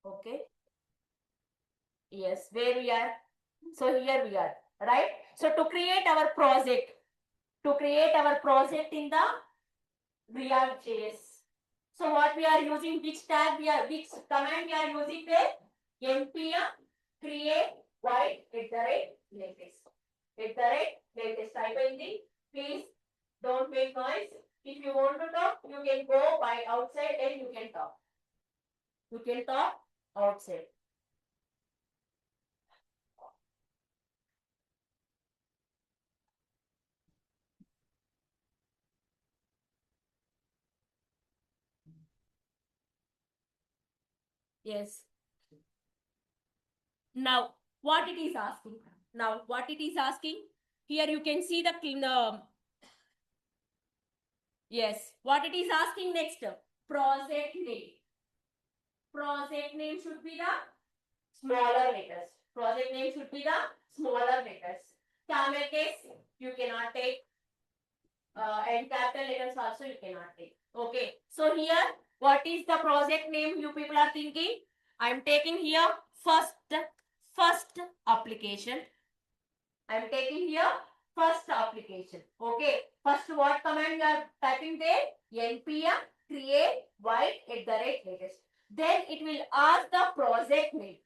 Okay. Yes, where we are? So here we are, right? So to create our project, in the React.js. So what we are using, which command we are using there? npm create void latest. Type in the, please don't make noise. If you want to talk, you can go by outside and you can talk. You can talk outside. Yes. Now, what it is asking? Here you can see the yes. What it is asking next? Project name. Project name should be the smaller letters. Project name should be the smaller letters. Camel case you cannot take. And capital letters also you cannot take. Okay. So here, what is the project name you people are thinking? I am taking here first application. I am taking here first application. Okay. First what command you are typing there? npm create void latest. Then it will ask the project name.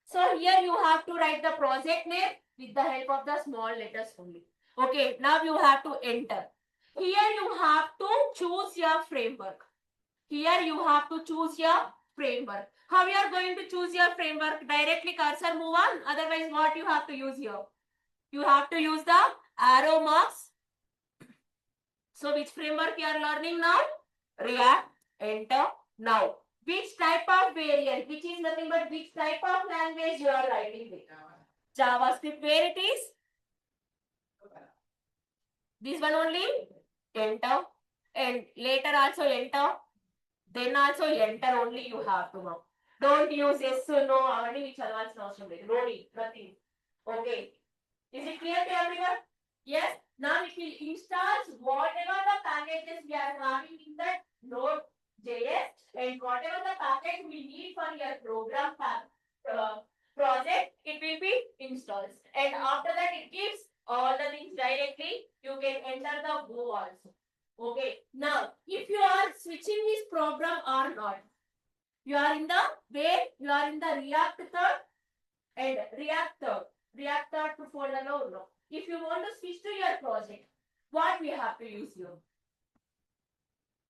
So here you have to write the project name with the help of the small letters only. Okay. Now you have to enter. Here you have to choose your framework. Here you have to choose your framework. How you are going to choose your framework? Directly cursor move on. Otherwise, what you have to use here? You have to use the arrow marks. So which framework you are learning now? React. Enter. Now, which type of variant? Which is nothing but which type of language you are writing with? JavaScript. Where it is? This one only. Enter. And later also enter. Then also enter only you have to know. Don't use yes or no. No need. Nothing. Okay. Is it clear to everyone? Yes. Now it will install whatever the packages we are having in that Node.js and whatever the package we need for your program project, it will be installed. And after that, it gives all the things directly. You can enter the Go also. Okay. Now, if you are switching this program or not, you are in the where you are in the React third and React third to folder no. If you want to switch to your project, what we have to use here?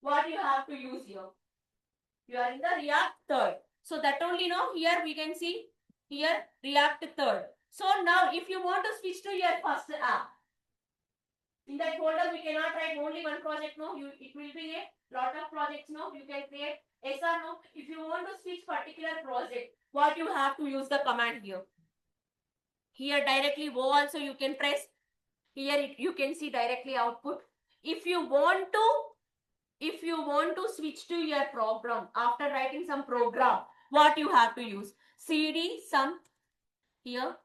What you have to use here? You are in the React third. So that only no. Here we can see here React third. So now if you want to switch to your first app, in that folder we cannot write only one project. No, it will be a lot of projects. No, you can create yes or no. If you want to switch particular project, what you have to use the command here. Here directly go also you can press. Here you can see directly output. If you want to switch to your program after writing some program, what you have to use? cd some here.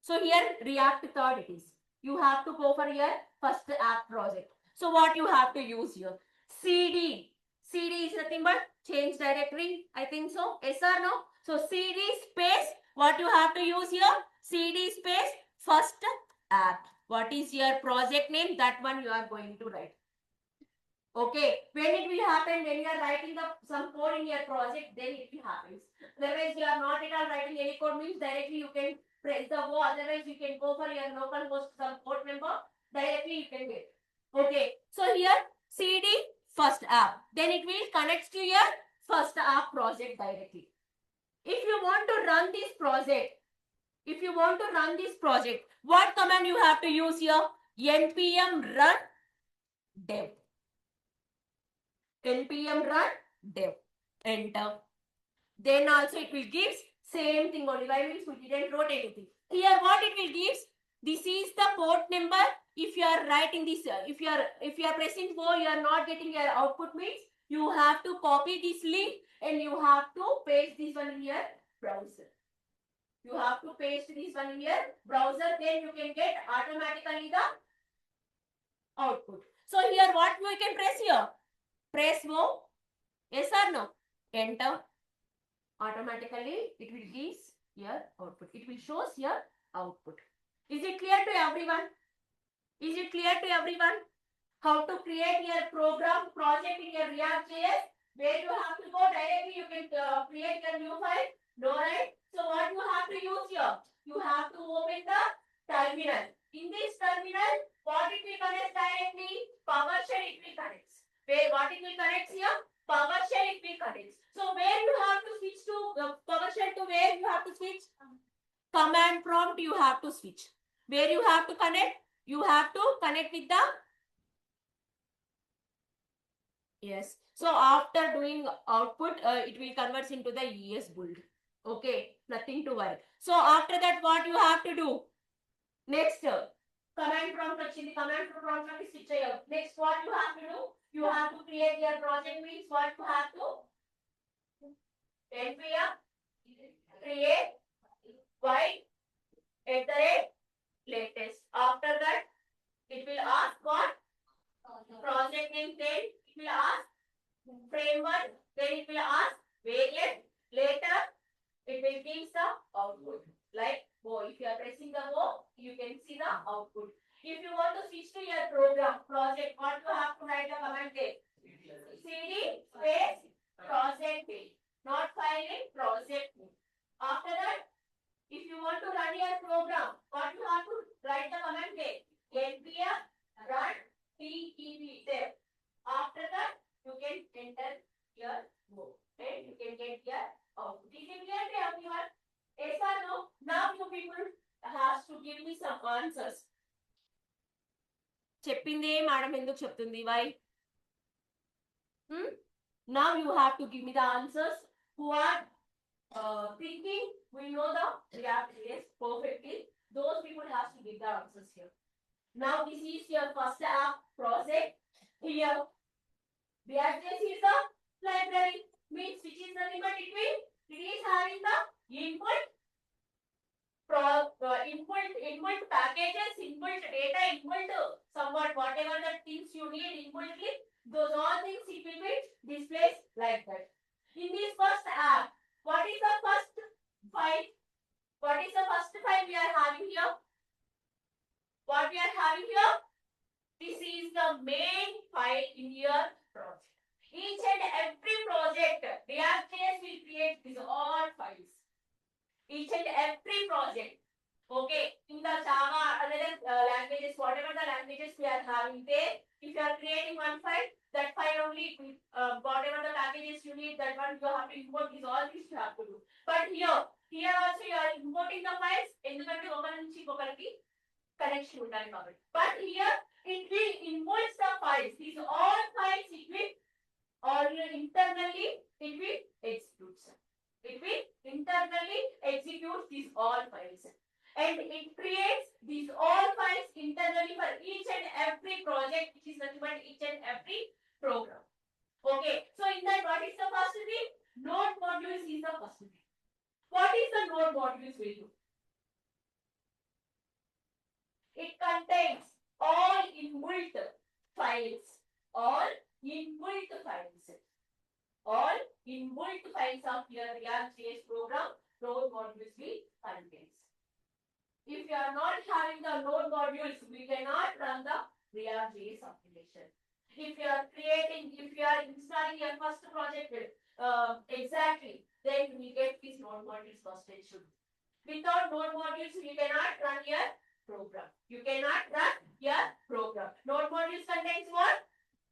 So here React third it is. You have to go for your first app project. So what you have to use here? cd is nothing but change directory. I think so. Yes or no? So cd space what you have to use here? cd space first app. What is your project name? That one you are going to write. Okay. When it will happen? When you are writing some code in your project, then it will happen. Otherwise, you are not at all writing any code means directly you can press the go. Otherwise, you can go for your local host some port number. Directly you can get. Okay. So here cd first app. Then it will connect to your first app project directly. If you want to run this project, what command you have to use here? npm run dev. npm run dev. Enter. Then also it will give same thing only. Why means we didn't wrote anything. Here what it will give? This is the port number. If you are writing this, if you are pressing go, you are not getting your output means you have to copy this link and you have to paste this one in your browser. You have to paste this one in your browser. Then you can get automatically the output. So here what we can press here? Press O. Yes or no? Enter. Automatically it will give your output. It will shows your output. Is it clear to everyone? Is it clear to everyone? How to create your program project in your React.js? Where you have to go directly, you can create your new file. No, right? So what you have to use here? You have to open the terminal. In this terminal, what it will connect directly? PowerShell it will connect. Where what it will connect here? PowerShell it will connect. So where you have to switch to PowerShell to where you have to switch? Command prompt you have to switch. Where you have to connect? You have to connect with the yes. So after doing output, it will convert into the ES build. Okay, nothing to worry. So after that, what you have to do? Next, command prompt వచ్చింది. Command prompt లోకి switch అయ్యావు. Next, what you have to do? You have to create your project means what you have to npm create while latest. After that, it will ask what project name. Then it will ask framework, then it will ask variant, later it will give the output. Like O, if you are pressing the O, you can see the output. If you want to switch to your program project, what you have to write the command there? cd space project name, not file name, project name. After that, if you want to run your program, what you have to write the command there? npm run tep there. After that, you can enter your mode and you can get your output. Is it clear to everyone? Yes or no? Now you people has to give me some answers. చెప్పిందే madam ఎందుకు చెప్తుంది why? Now you have to give me the answers who are thinking we know the React.js perfectly. Those people have to give the answers here. Now this is your first app project. Here React.js is a library, means which is nothing but it is having the input input packages, input data, input somewhat whatever the things you need inputly, those all things it will be displayed like that. In this first app, what is the first file? What is the first file we are having here? What we are having here? This is the main file in your project. Each and every project, React.js will create these all files. Each and every project. Okay, in the Java, other languages, whatever the languages we are having there, if you are creating one file, that file only, whatever the packages you need, that one you have to import, is all this you have to do. But here also you are importing the files, ఎందుకంటే ఒకరి నుంచి ఒకరికి connection ఉండాలి కాబట్టి. But here it will import the files. These all files it will or internally it will execute. It will internally execute these all files. And it creates these all files internally for each and every project, which is nothing but each and every program. Okay, so in that, what is the first thing? Node modules is the first thing. What is the node modules will do? It contains all inbuilt files. All inbuilt files. All inbuilt files of your React.js program, node modules will contain. If you are not having the node modules, we cannot run the React.js application. If you are installing your first project, exactly, then we get these node modules first. It should. Without node modules, you cannot run your program. You cannot run your program. Node modules contains what?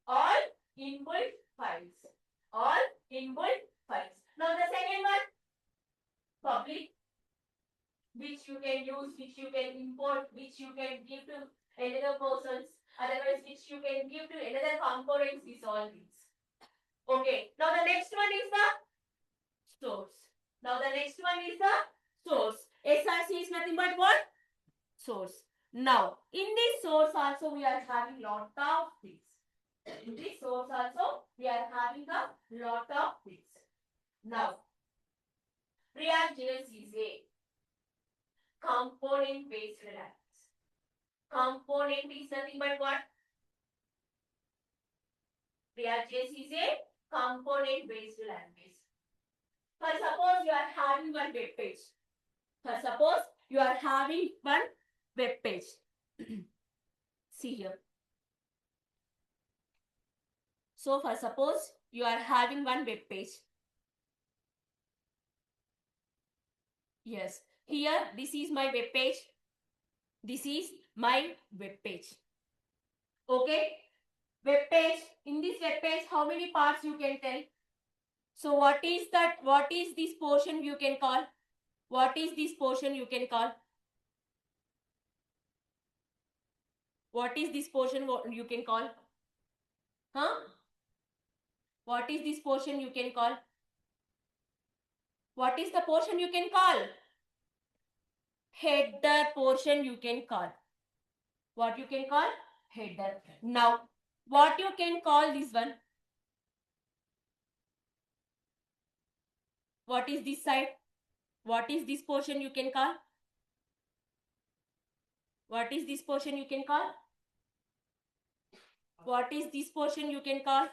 All inbuilt files. All inbuilt files. Now the second one, public, which you can use, which you can import, which you can give to another persons, otherwise which you can give to another components, is all these. Okay, now the next one is the source. Now the next one is the source. SRC is nothing but what? Source. Now, in this source also we are having lot of things. In this source also we are having a lot of things. Now, React.js is a component-based language. Component is nothing but what? React.js is a component based language. For suppose you are having one web page. For suppose you are having one web page. See here. So for suppose you are having one web page. Yes. Here this is my web page. This is my web page. Okay. Web page. In this web page, how many parts you can tell? So what is that? What is this portion you can call? What is this portion you can call? What is this portion you can call? Huh? What is this portion you can call? What is the portion you can call? Header portion you can call. What you can call? Header. Now, what you can call this one? What is this side? What is this portion you can call? What is this portion you can call? What is this portion you can call?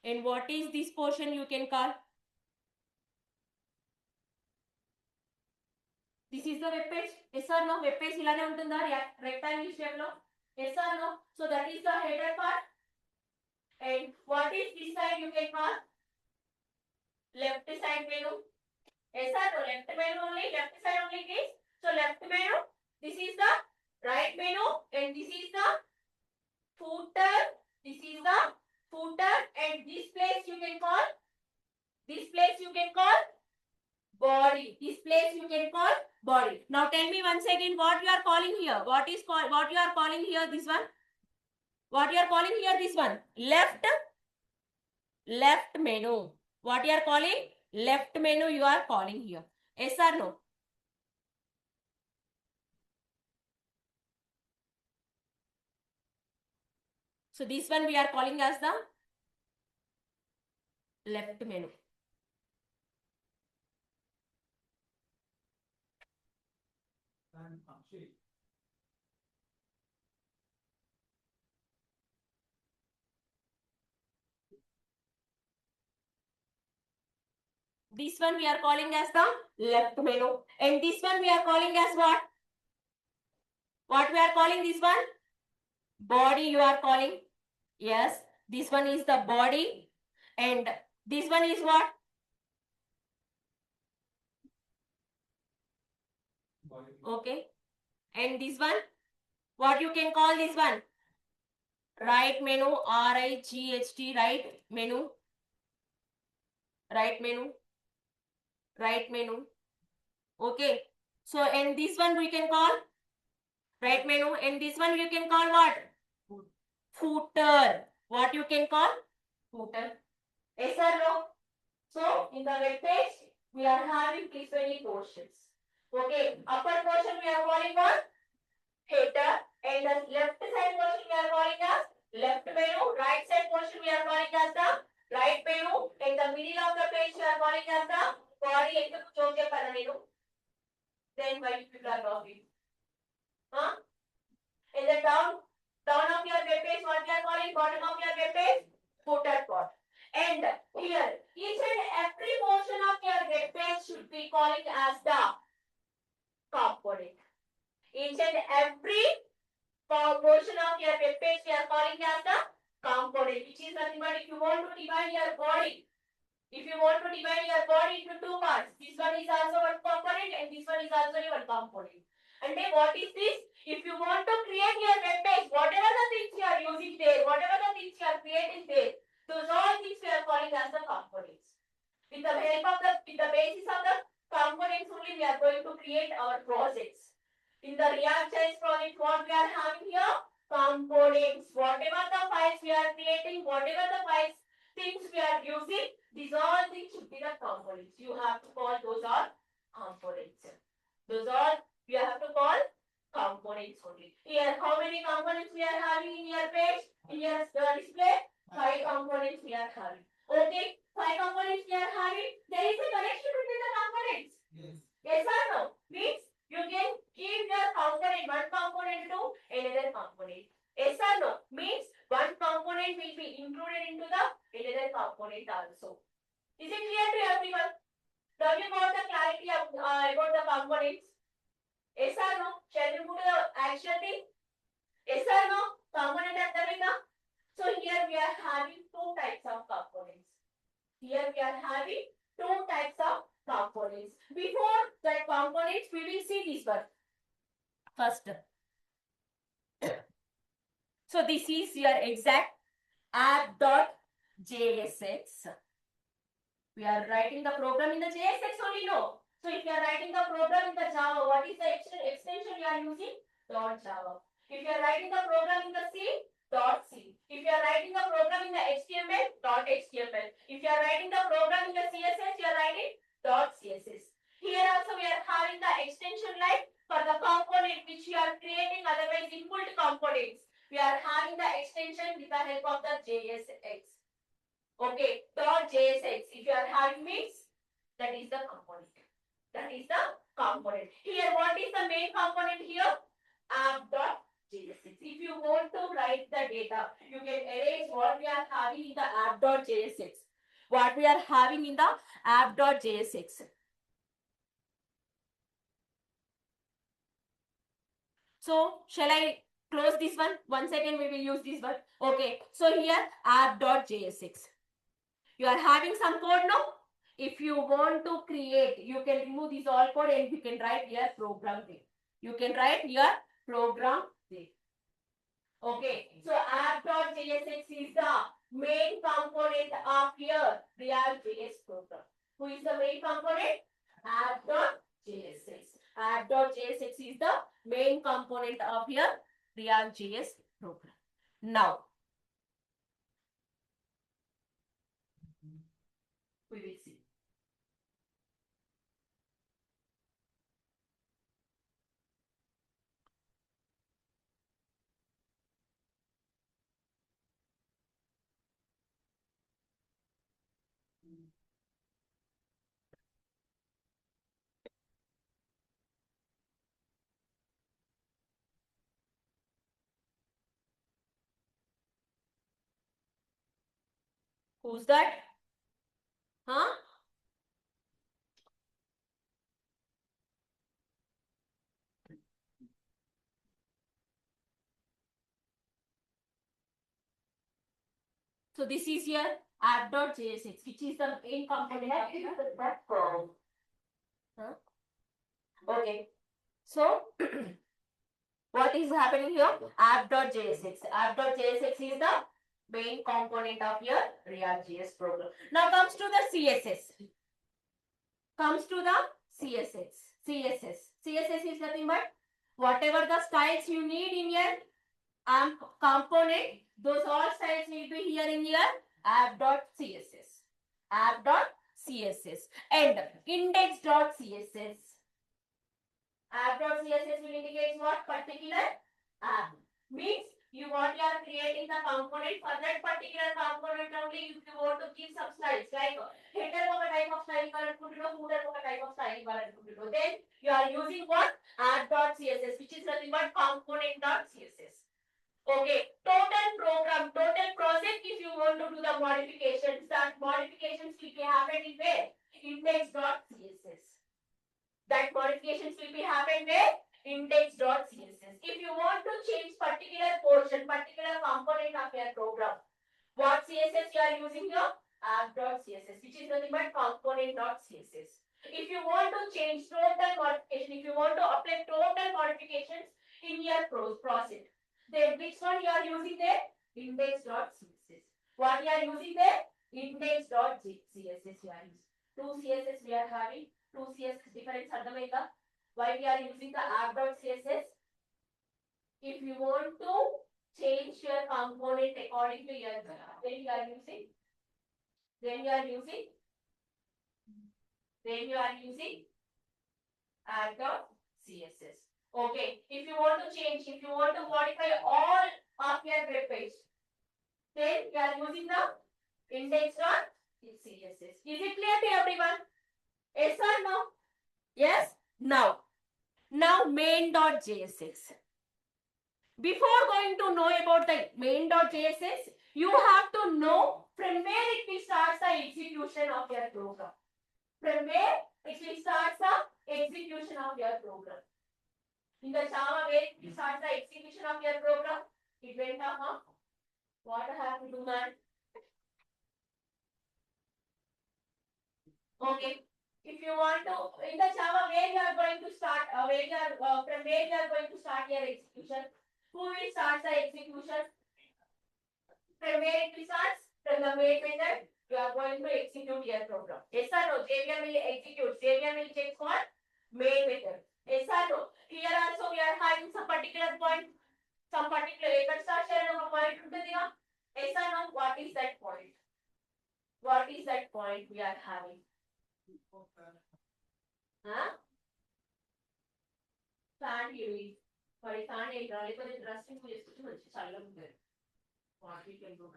And what is this portion you can call? This is the web page. Yes or no? Web page ilane untunda rectangle shape lo. Yes or no? So that is the header part. And what is this side you can call? Left side menu. Yes or no? Left menu only. Left side only it is. So left menu. This is the right menu. And this is the footer. This is the footer. And this place you can call. This place you can call body. This place you can call body. Now tell me once again what you are calling here. What is called? What you are calling here? This one. What you are calling here? This one. Left menu. What you are calling? Left menu you are calling here. Yes or no? So this one we are calling as the left menu. This one we are calling as the left menu. And this one we are calling as what? What we are calling this one? Body you are calling. Yes. This one is the body. And this one is what? Body. Okay. And this one? What you can call this one? Right menu. R-I-G-H-T. Right menu. Right menu. Right menu. Okay. So, and this one we can call right menu. And this one you can call what? Footer. What you can call? Footer. Yes or no? So, in the web page, we are having these many portions. Okay. Upper portion we are calling what? Header. And the left side portion we are calling as left menu. Right side portion we are calling as the right menu. In the middle of the page we are calling as the body. Then why people are talking? Huh? In the down of your web page, what we are calling bottom of your web page? Footer part. And here, each and every portion of your web page should be calling as the component. Each and every portion of your web page we are calling as the component, which is nothing but if you want to divide your body. If you want to divide your body into two parts, this one is also one component and this one is also one component. And then what is this? If you want to create your web page, whatever the things you are using there, whatever the things you are creating there, those all things we are calling as the components. With the help of with the basis of the components only, we are going to create our projects. In the React.js project, what we are having here? Components. Whatever the files we are creating, whatever the files things we are using, these all things should be the components. You have to call those all components. Those all you have to call components only. Here, how many components we are having in your page? In your display, 5 components we are having. Okay, 5 components we are having. There is a connection between the components. Yes. Yes or no? Means you can give your component, one component to another component. Yes or no? Means component will be included into the another component also. Is it clear to everyone? Now you got the clarity of, about the components. Yes or no? Shall we move to the action thing? Yes or no? Component and so here we are having two types of components. Here we are having two types of components. Before that components, we will see this one first. So this is your exact app.jsx. We are writing the program in the JSX only, no. So if you are writing the program in the Java, what is the extension you are using? .java. If you are writing the program in the C, .c. If you are writing the program in the HTML, .html. If you are writing the program in the CSS, you are writing .css. Here also we are having the extension like for the component which you are creating, otherwise input components. We are having the extension with the help of the JSX. Okay, .jsx. If you are having means, that is the component. That is the component. Here, what is the main component here? App.jsx. If you want to write the data, you can erase what we are having in the app.jsx. What we are having in the app.jsx. So, shall I close this one? 1 second, we will use this one. Okay, so here app.jsx. You are having some code now. If you want to create, you can remove this all code and you can write your program there. You can write your program there. Okay, so app.jsx is the main component of your React.js program. Who is the main component? App.jsx. App.jsx is the main component of your React.js program. Now, we will see. Who's that? Huh? So this is your app.jsx, which is the main component of the platform. Huh? Okay. So what is happening here? App.jsx. App.jsx is the main component of your React.js program. Now comes to the CSS. Comes to the CSS. CSS is nothing but whatever the styles you need in your component, those all styles will be here in your app.css. App.css and index.css. App.css will indicate what? Particular app. Means you want you are creating the component for that particular component only. If you want to give some styles like header of a type of style, footer of a type of style, then you are using what? App.css, which is nothing but component.css. Okay, total project, if you want to do the modifications, that modifications will be happening where? Index.css. That modifications will be happening where? Index.css. If you want to change particular portion, particular component of your program, what CSS you are using here? App.css, which is nothing but component.css. If you want to change total modification, if you want to apply total modifications in your process, then which one you are using there? Index.css. What you are using there? Index.css you are using. Two CSS we are having. Two CSS difference Ardhamainda. Why we are using the app.css? If you want to change your component according to your then you are using app.css. Okay, if you want to change, if you want to modify all of your web page, then you are using the index.css. Is it clear to everyone? Yes or no? Yes? Now main.jsx. Before going to know about the main.jsx, You have to know from where it will start the execution of your program. From where it will start the execution of your program. In the Java, where it will start the execution of your program, it went up, huh? What I have to do, man? Okay. If you want to, in the Java, where you are going to start, from where you are going to start your execution? Who will start the execution? From where it will start? From the main method, you are going to execute your program. Yes or no? JVM will execute. JVM will check for main method. Yes or no? Here also we are having some particular point, some particular point. Yes or no? What is that point? What is that point we are having? Huh? Fan use. Sorry, fan is interesting to what we can do.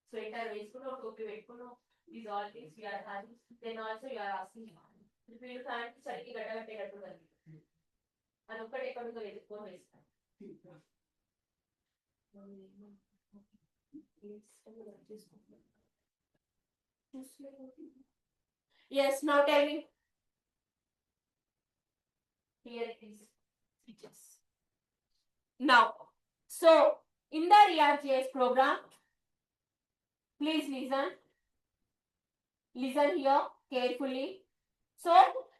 Sweater వేసుకున్నావు టోపీ పెట్టుకున్నావు these all things we are having. Then also you are asking if you can't చలికి గడ్డగట్టేటట్టు కలిగి అది ఒక్కటి ఎక్కడికో ఎదుర్కొని వేస్తాను. Yes, now tell me. Here it is. Switches. Now, so in the React.js program, please listen. Listen here carefully. So,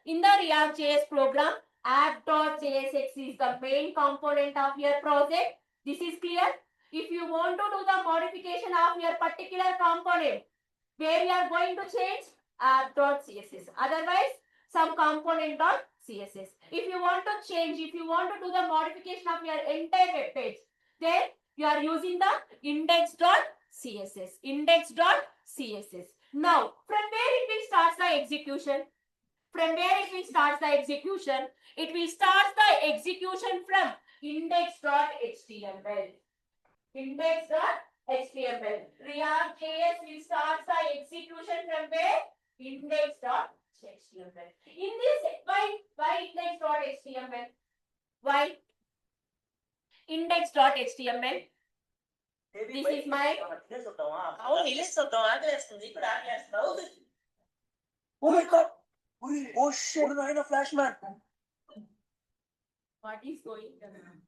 in the React.js program, app.jsx is the main component of your project. This is clear. If you want to do the modification of your particular component, where you are going to change app.css. Otherwise, some component.css. If you want to change, if you want to do the modification of your entire web page, then you are using the index.css. Index.css. Now, from where it will start the execution? From where it will start the execution? It will start the execution from index.html. Index.html. React.js will start the execution from where? Index.html. In this, why index.html? Why? Index.html. This is my. Oh my god! Oh shit! What is a flashman? What is going on?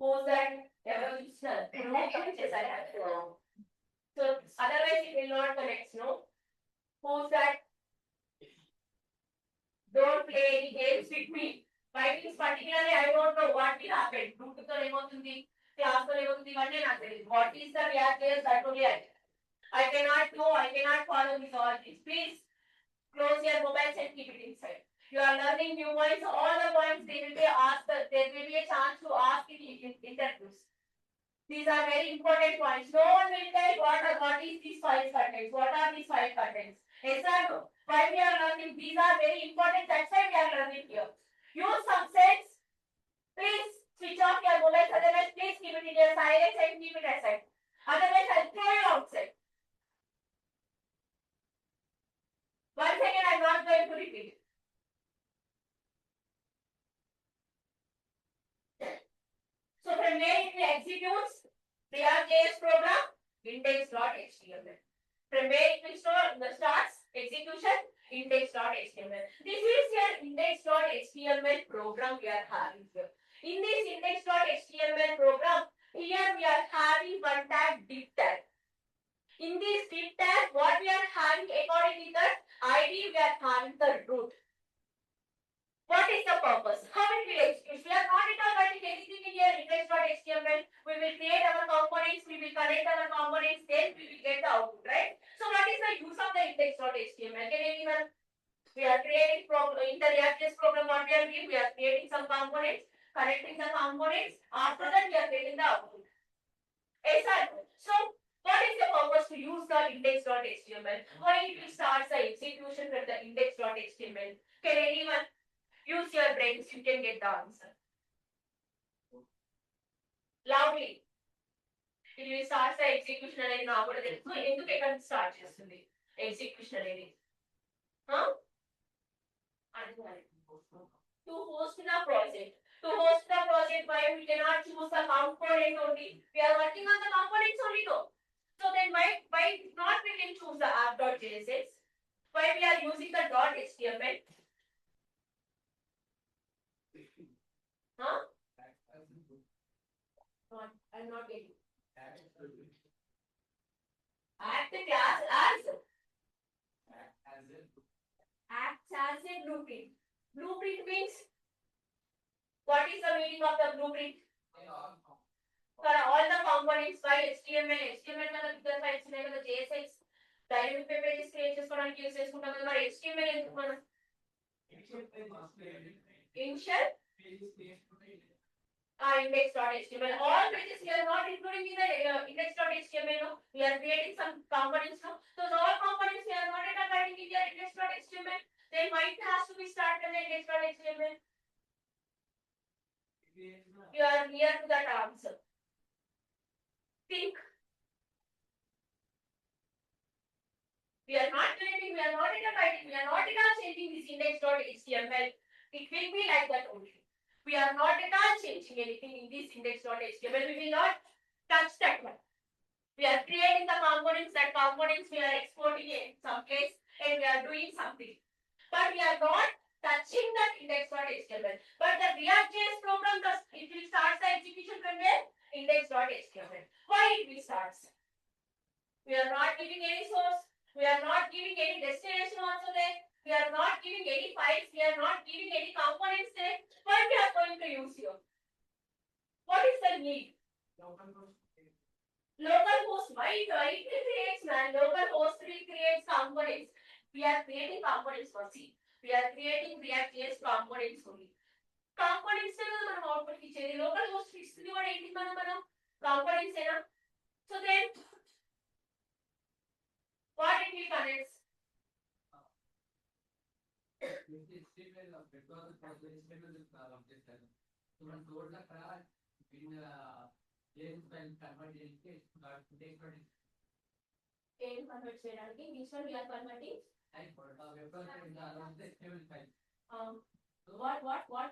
Pose that evolution. So otherwise it will not connect, no? Pose that. Don't play any games with me. Why means particularly I don't know what will happen. What is the React.js that only I cannot know, I cannot follow this all this. Please close your mobiles and keep it inside. You are learning new points, all the points they will be asked, there will be a chance to ask in interviews. These are very important points. No one will tell what is these five contents, what are these five contents. Yes or no? Why we are learning, these are very important, that's why we are learning here. Use some sense. Please switch off your mobiles, otherwise please keep it in your silence and keep it aside. Otherwise I'll throw you outside. Once again, I'm not going to repeat. So from where it executes React.js program, index.html. From where it will starts execution, index.html. This is your index.html program we are having here. In this index.html program, here we are having one tag div tag. In this div tag, what we are having according to that ID, we are having the root. What is the purpose? How it will execute? We are not at all writing anything in here index.html. We will create our components, we will connect our components, then we will get the output, right? So what is the use of the index.html? Can anyone? We are creating in the React.js program, what we are doing? We are creating some components, connecting the components. After that, we are getting the output. Yes, sir. So what is the purpose to use the index.html? Why it will start the execution from the index.html? Can anyone use your brains? You can get the answer. Loudly. It will start the execution అనేది నాకు కూడా తెలుసు ఎందుకు ఎక్కడ start చేస్తుంది execution అనేది to host the project then why we cannot choose the component only? We are working on the components only though. So then why not we can choose the app.jsx? Why we are using the .html? Huh? Not, I'm not getting. Act the class as acts as a blueprint. Blueprint means what is the meaning of the blueprint? For all the components by HTML का the files ఉన్నాయి కదా JSX dynamic web pages create చేసుకోవడానికి use చేసుకుంటాం కదా మరి HTML ఎందుకు మనం initial index.html all pages we are not including in the index.html no we are creating some components no so all components we are not writing in the index.html then why it has to be started in the index.html you are near to that answer think we are not creating we are not writing we are not at all changing this index.html it will be like that only we are not at all changing anything in this index.html we will not touch that one we are creating the components that components we are exporting in some place and we are doing something but we are not touching that index.html but the React.js program does it will start the execution from where index.html why it will start we are not giving any source we are not giving any destination also there we are not giving any files we are not giving any components there why we are going to use here what is the need localhost why it creates man localhost will create components we are creating components for C we are creating React.js components only components మనం output ఇచ్చేది localhost ఇస్తుంది కూడా ఏంటి మనం components ఏనా so then what it will connects ఏం convert చేయడానికి which one we are converting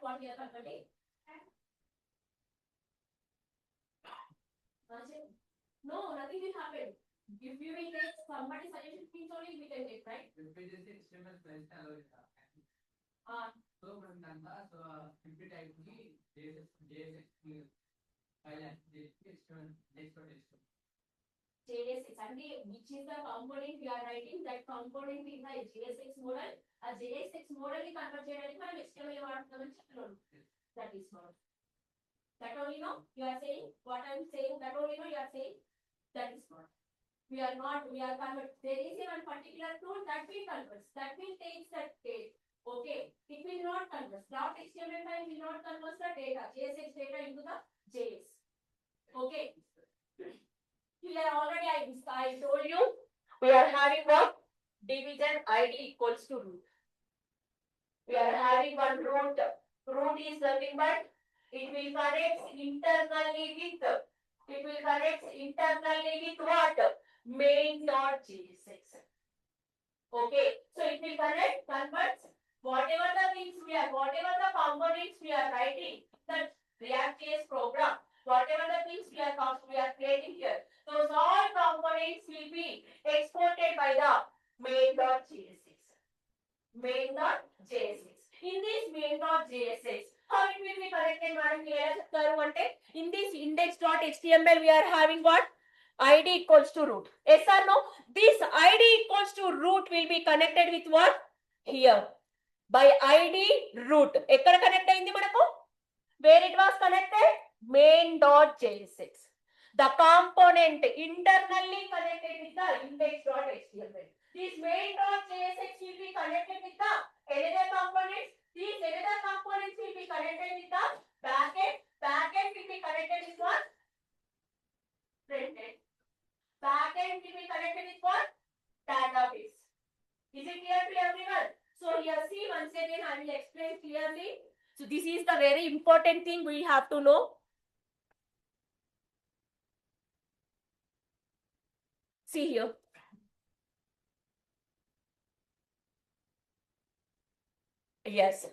what we are converting no nothing will happen if you will take somebody suggestion things only we can take right so simply type JSX and which is the component we are writing that component is the JSX model a JSX model is convert చేయడానికి మనం HTML వాడుతున్నామని చెప్తున్నాను that is not that only no you are saying what I am saying that only no you are saying that is not we are not we are convert there is a one particular tool that will convert that will take that date okay it will not convert .html file will not convert the data JSX data into the JS okay here already I told you we are having the division id equals to root we are having one root root is nothing but it will connect internally with what main.jsx okay so it will convert whatever the things whatever the components we are writing that React.js program whatever the things we are creating here those all components will be exported by the main.jsx in this main.jsx how it will be connected madam ఎలా చెప్తారు అంటే in this index.html we are having what id equals to root yes or no this id equals to root will be connected with what here by id root ఎక్కడ connect అయింది మనకు where it was connected main.jsx the component internally connected with the index.html this main.jsx will be connected with the another components these another components will be connected with the backend will be connected with what frontend backend will be connected with what database is it clear to everyone so here see once again I will explain clearly so this is the very important thing we have to know see here yes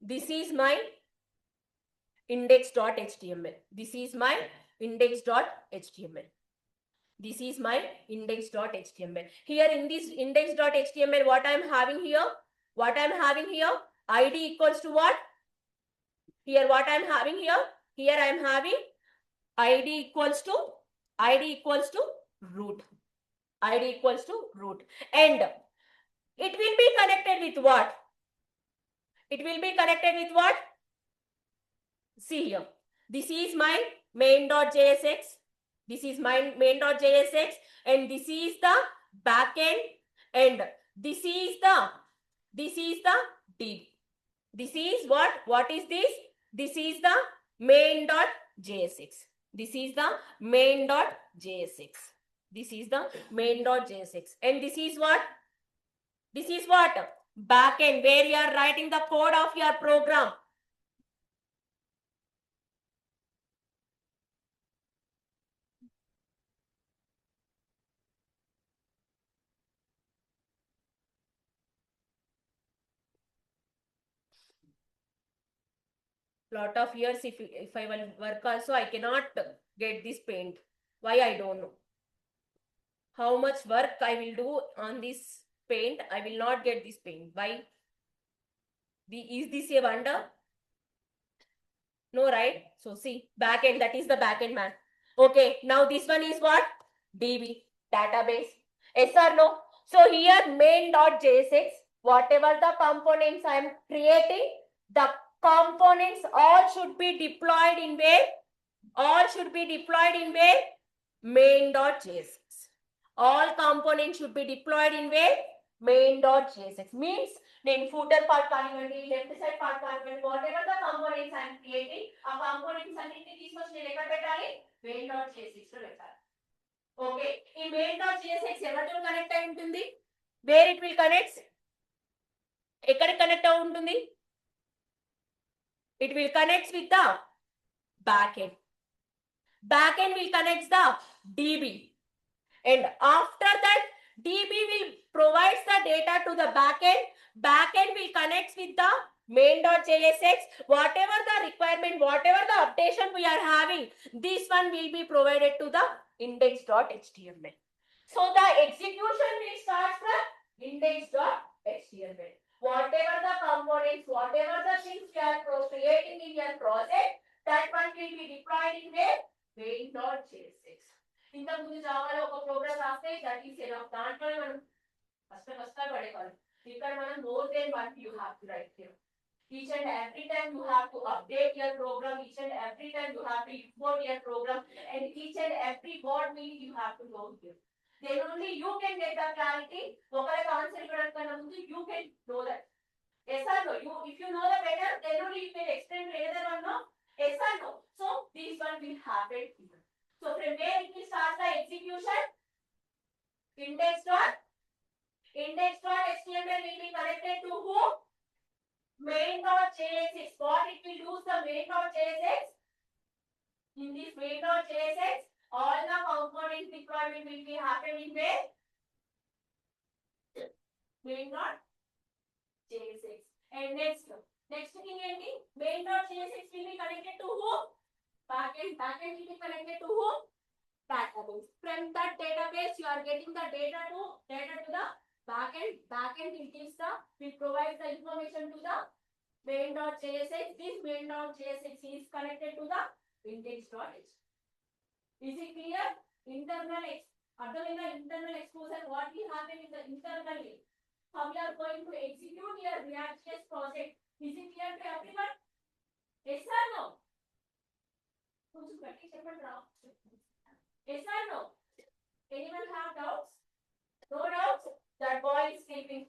this is my index.html. This is my index.html. This is my index.html. Here in this index.html, what I am having here? What I am having here? ID equals to what? Here what I am having here? Here I am having ID equals to root. ID equals to root. And it will be connected with what? It will be connected with what? See here. This is my main.jsx. This is my main.jsx, and this is the backend, and this is the D. This is what? What is this? This is the main.jsx. This is the main.jsx. This is the main.jsx. And this is what? This is what? Backend, where you are writing the code of your program. Lot of years, if I will work also, I cannot get this paint. Why? I don't know. How much work I will do on this paint, I will not get this paint. Why? Is this a wonder? No, right? So see, backend, that is the backend, man. Okay, now this one is what? DB, database. Yes or no? So here main.jsx, whatever the components I am creating, the components all should be deployed in where? All should be deployed in where? Main.jsx. All components should be deployed in where? Main.jsx. Means then footer part కానివ్వండి, left side part కానివ్వండి, whatever the components I am creating, ఆ components అన్నిటిని తీసుకొచ్చి నేను ఎక్కడ పెట్టాలి? Main.jsx లో పెట్టాలి. ఓకే, ఈ main.jsx ఎవరితో కనెక్ట్ అయి ఉంటుంది? Where it will connect? ఎక్కడ కనెక్ట్ అయి ఉంటుంది? It will connect with the backend. Backend will connect the DB. And after that, DB will provide the data to the backend. Backend will connect with the main.jsx. Whatever the requirement, whatever the updation we are having, this one will be provided to the index.html. So the execution will start from index.html. Whatever the components, whatever the things we are creating in your project, that one will be deployed in where? Main.jsx. ఇంతకు ముందు జావాలో ఒక programme రాస్తే that is enough. దాంట్లో మనం కష్టాలు పడేవాళ్ళం. ఇక్కడ మనం more than one you have to right here. Each and every time you have to update your program, each and every time you have to import your program, and each and every word meaning you have to know here. Then only you can get the clarity. ఒకరికి answer ఇవ్వడానికన్నా ముందు you can know that. Yes or no? If you know the better, then only you can explain to either one, no? Yes or no? So this one will happen here. So from where it will start the execution? Index.html will be connected to who? Main.jsx. What it will use the main.jsx? In this main.jsx, all the components deployment will be happening where? Main.jsx. And next thing ఏంటి? Main.jsx will be connected to who? Backend will be connected to who? Database. From that database, you are getting the data to the backend. Backend will provide the information to the main.jsx. This main.jsx is connected to the index.html. Is it clear? Other than the internal exposure, what will happen in the internally? How we are going to execute your React.js project? Is it clear to everyone? Yes or no? Yes or no? Anyone have doubts? No doubts? That boy is sleeping.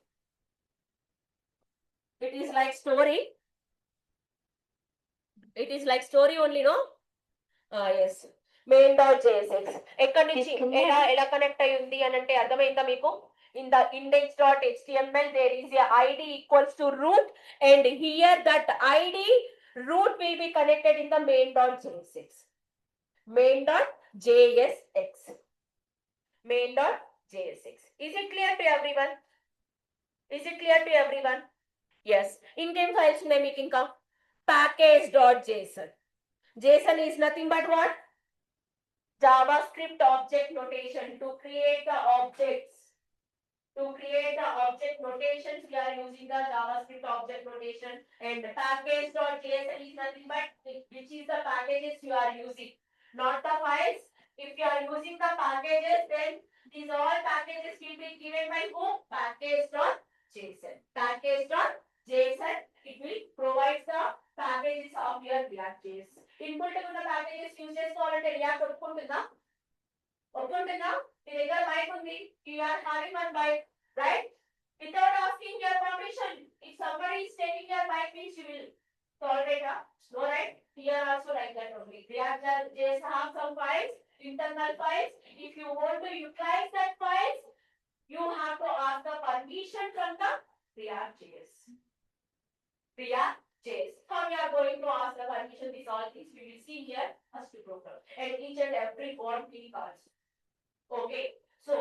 It is like story. It is like story only, no? Yes. Main.jsx. ఎక్కడి నుంచి ఎలా connect అయి ఉంది అని అంటే అర్థమైందా మీకు? In the index.html, there is a ID equals to root, and here that ID root will be connected in the main.jsx. Main.jsx. Main.jsx. Is it clear to everyone? Is it clear to everyone? Yes. ఇంకేం files ఉన్నాయి మీకు ఇంకా? package.json. JSON is nothing but what? JavaScript object notation to create the objects. To create the object notations, we are using the JavaScript object notation, and package.json is nothing but which is the packages you are using, not the files. If you are using the packages, then these all packages will be given by who? Package.json. Package.json, it will provide the packages of your React.js. Input to the packages use చేసుకోవాలంటే React ఒప్పుకుంటుందా? ఒప్పుకుంటుందా? మీ దగ్గర bike ఉంది, you are having one bike, right? Without asking your permission, if somebody is taking your bike, means you will tolerate it. No, right? Here also like that only. React.js have some files, internal files. If you want to utilize that files, you have to ask the permission from the React.js. React.js. How we are going to ask the permission? These all things we will see here as to program, and each and every form we also. Okay, so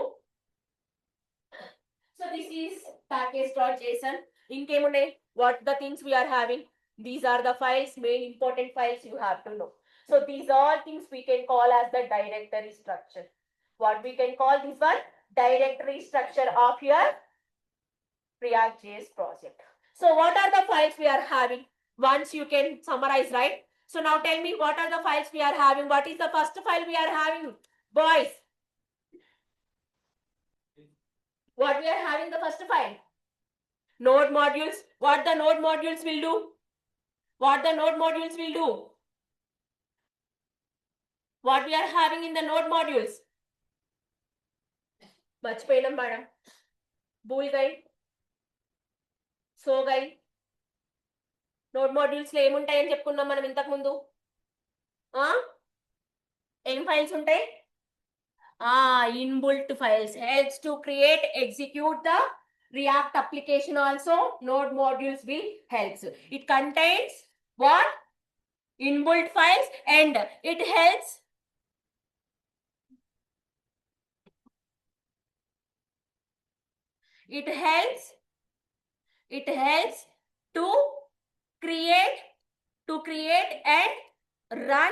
this is package.json. Inkemunde, what the things we are having? These are the files, main important files you have to know. So these all things we can call as the directory structure. What we can call this one? Directory structure of your React.js project. So what are the files we are having? Once you can summarize, right? So now tell me, what are the files we are having? What is the first file we are having? Boys. What we are having the first file? Node modules. What the node modules will do? What the node modules will do? What we are having in the node modules? మర్చిపోయినాం madam. బూల్ గై, so గై, node modules లో ఏముంటాయని చెప్పుకున్నాం మనం ఇంతకు ముందు. ఏం ఫైల్స్ ఉంటాయి? Inbuilt files helps to create, execute the React application also. Node modules will helps. It contains what? Inbuilt files, and it helps to create and run,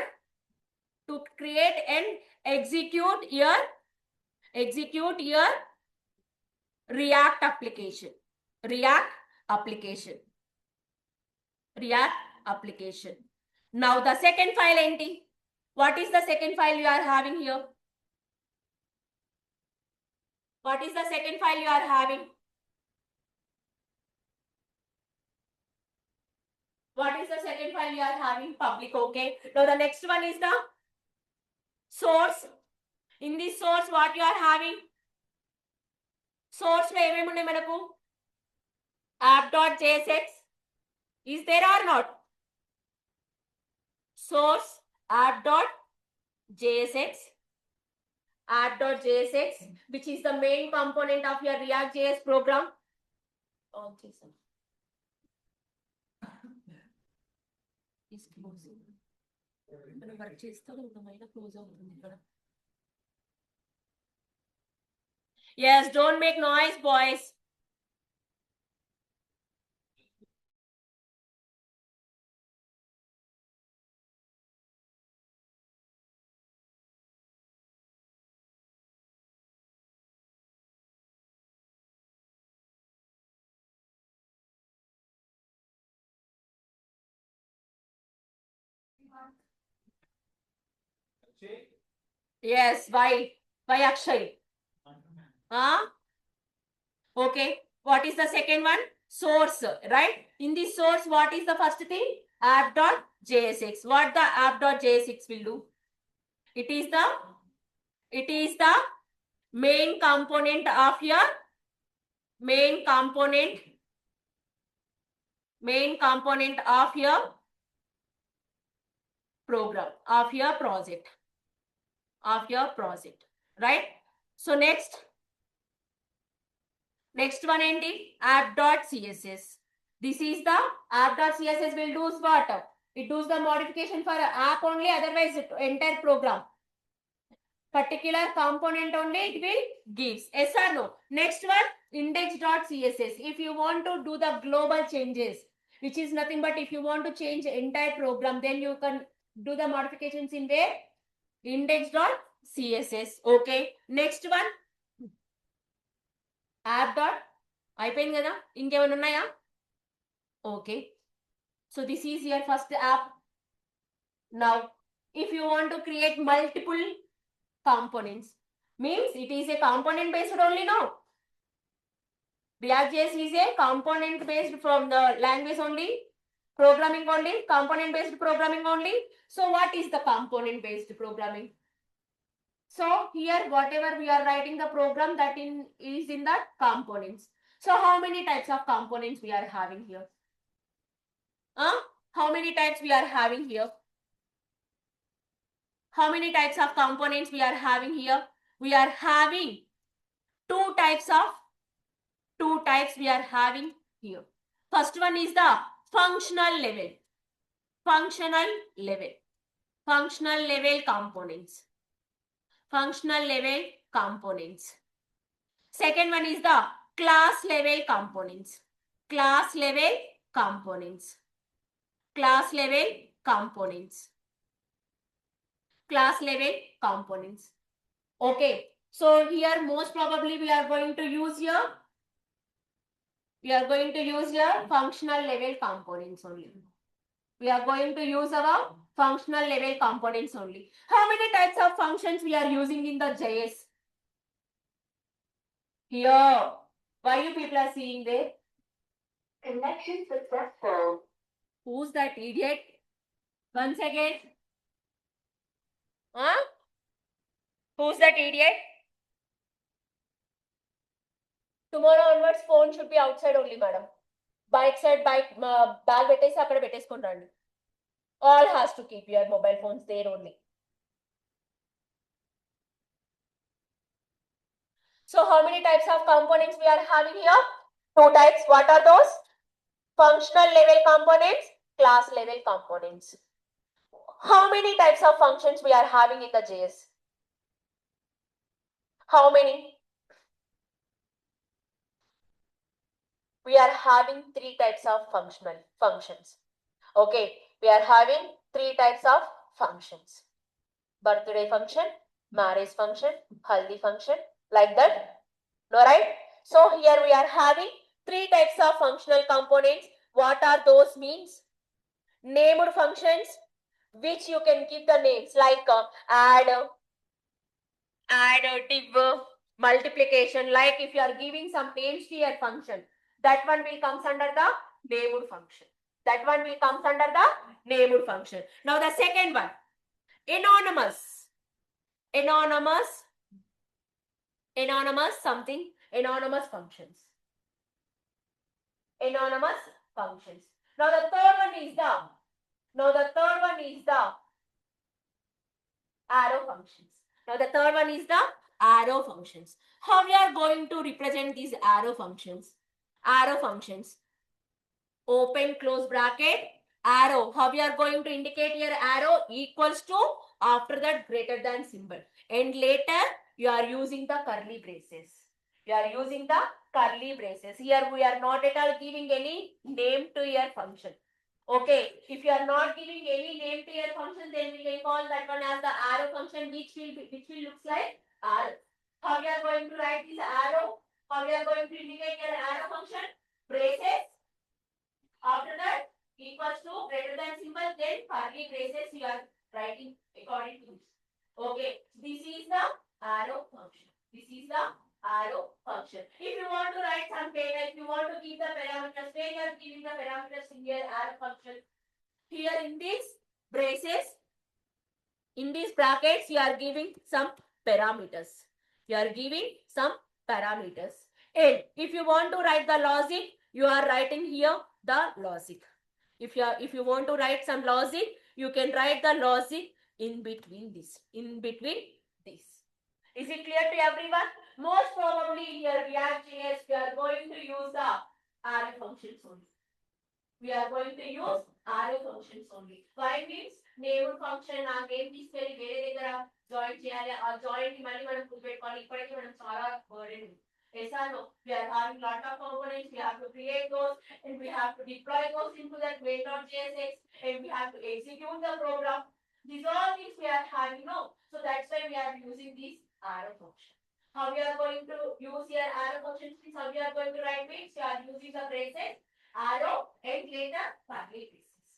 to create and execute your React application. Now the second file enti? What is the second file you are having here? What is the second file you are having? What is the second file you are having? Public. Okay. Now the next one is the source. In this source, what you are having? Source lo emem unnai manaku? app.jsx. Is there or not? Source app.jsx, which is the main component of your React.js program. Yes, don't make noise, boys. Yes, why Akshay? Okay, what is the second one? Source, right? In this source, what is the first thing? app.jsx. What the app.jsx will do? It is the main component of your program, of your project, right? So next one enti? app.css. This is the app.css will do what? It does the modification for app only, otherwise it entire program. Particular component only it will gives. Yes or no? Next one, index.css. If you want to do the global changes, which is nothing but if you want to change entire program, then you can Do the modifications in where? Index.css. Okay. Next one. App dot. అయిపోయింది కదా ఇంకేమైనా ఉన్నాయా? Okay. So this is your first app. Now, if you want to create multiple components, means it is a component based only now. React.js is a component based from the language only, programming only, component based programming only. So what is the component based programming? So here whatever we are writing the program that is in the components. So how many types of components we are having here? How many types we are having here? How many types of components we are having here? We are having two types we are having here. First one is the functional level. Functional level components. Functional level components. Second one is the class level components. Class level components. Class level components. Class level components. Okay. So here most probably we are going to use here. We are going to use here functional level components only. We are going to use our functional level components only. How many types of functions we are using in the JS? Here. Why you people are seeing there? Connection successful. Who's that idiot? Once again. Huh? Who's that idiot? Tomorrow onwards phone should be outside only, madam. Bike side, bag పెట్టేసి అక్కడ పెట్టేసుకొని రండి. All has to keep your mobile phones there only. So how many types of components we are having here? Two types. What are those? Functional level components, class level components. How many types of functions we are having in the JS? How many? We are having three types of functions. Okay, we are having three types of functions. Birthday function, marriage function, haldi function, like that. No, right? So here we are having three types of functional components. What are those means? Named functions, which you can give the names like add, div, multiplication. Like if you are giving some names to your function, that one will comes under the named function. That one will comes under the named function. Now the second one, anonymous something, anonymous functions. Anonymous functions. Now the third one is the arrow functions. Now the third one is the arrow functions. How we are going to represent these arrow functions? Arrow functions. Open close bracket, arrow. How we are going to indicate here? Arrow equals to, after that greater than symbol, and later you are using the curly braces. You are using the curly braces. Here we are not at all giving any name to your function. Okay, if you are not giving any name to your function, then we can call that one as the arrow function, which will looks like arrow. How we are going to write this arrow? How we are going to indicate your arrow function? Braces. After that, equals to greater than symbol, then curly braces you are writing according to this. Okay, this is the arrow function. This is the arrow function. If you want to write some data, if you want to give the parameters, where you are giving the parameters in your arrow function. Here in these braces, in these brackets, you are giving some parameters. You are giving some parameters. And if you want to write the logic, you are writing here the logic. If you want to write some logic, you can write the logic in between this. Is it clear to everyone? Most probably here React.js, we are going to use the array functions only. We are going to use array functions only. Why means named function ఆ name తీసుకెళ్ళి వేరే దగ్గర join చేయాలి. ఆ join ని మళ్ళీ మనం గుర్తుపెట్టుకోవాలి. ఇప్పటికీ మనం చాలా burden. Yes or no? We are having lot of components. We have to create those and we have to deploy those into that main.jsx and we have to execute the program. These all things we are having now. So that's why we are using this arrow function. How we are going to use here arrow function? How we are going to write means we are using the phrases arrow and later curly braces.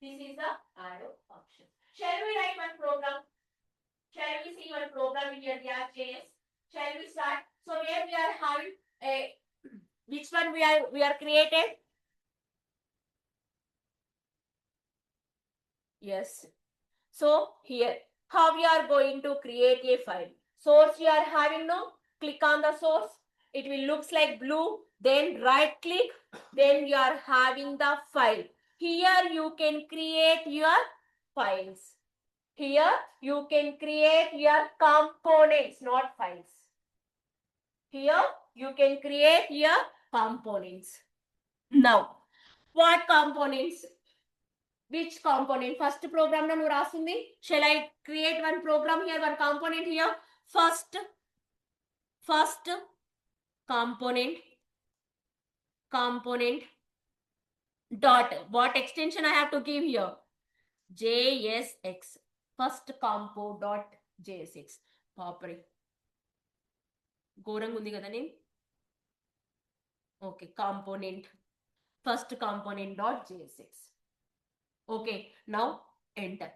This is the arrow function. Shall we write one program? Shall we see one program in your React.js? Shall we start? So here we are having a which one we are created? Yes. So here, how we are going to create a file? Source we are having now. Click on the source. It will looks like blue. Then right click. Then you are having the file. Here you can create your files. Here you can create your components, not files. Here you can create your components. Now, what components? Which component? First program na rasindi. Shall I create one program here, one component here? First component dot. What extension I have to give here? JSX. First compo dot JSX. Papri. Gorang undi kada name? Okay, component. First component dot JSX. Okay, now enter.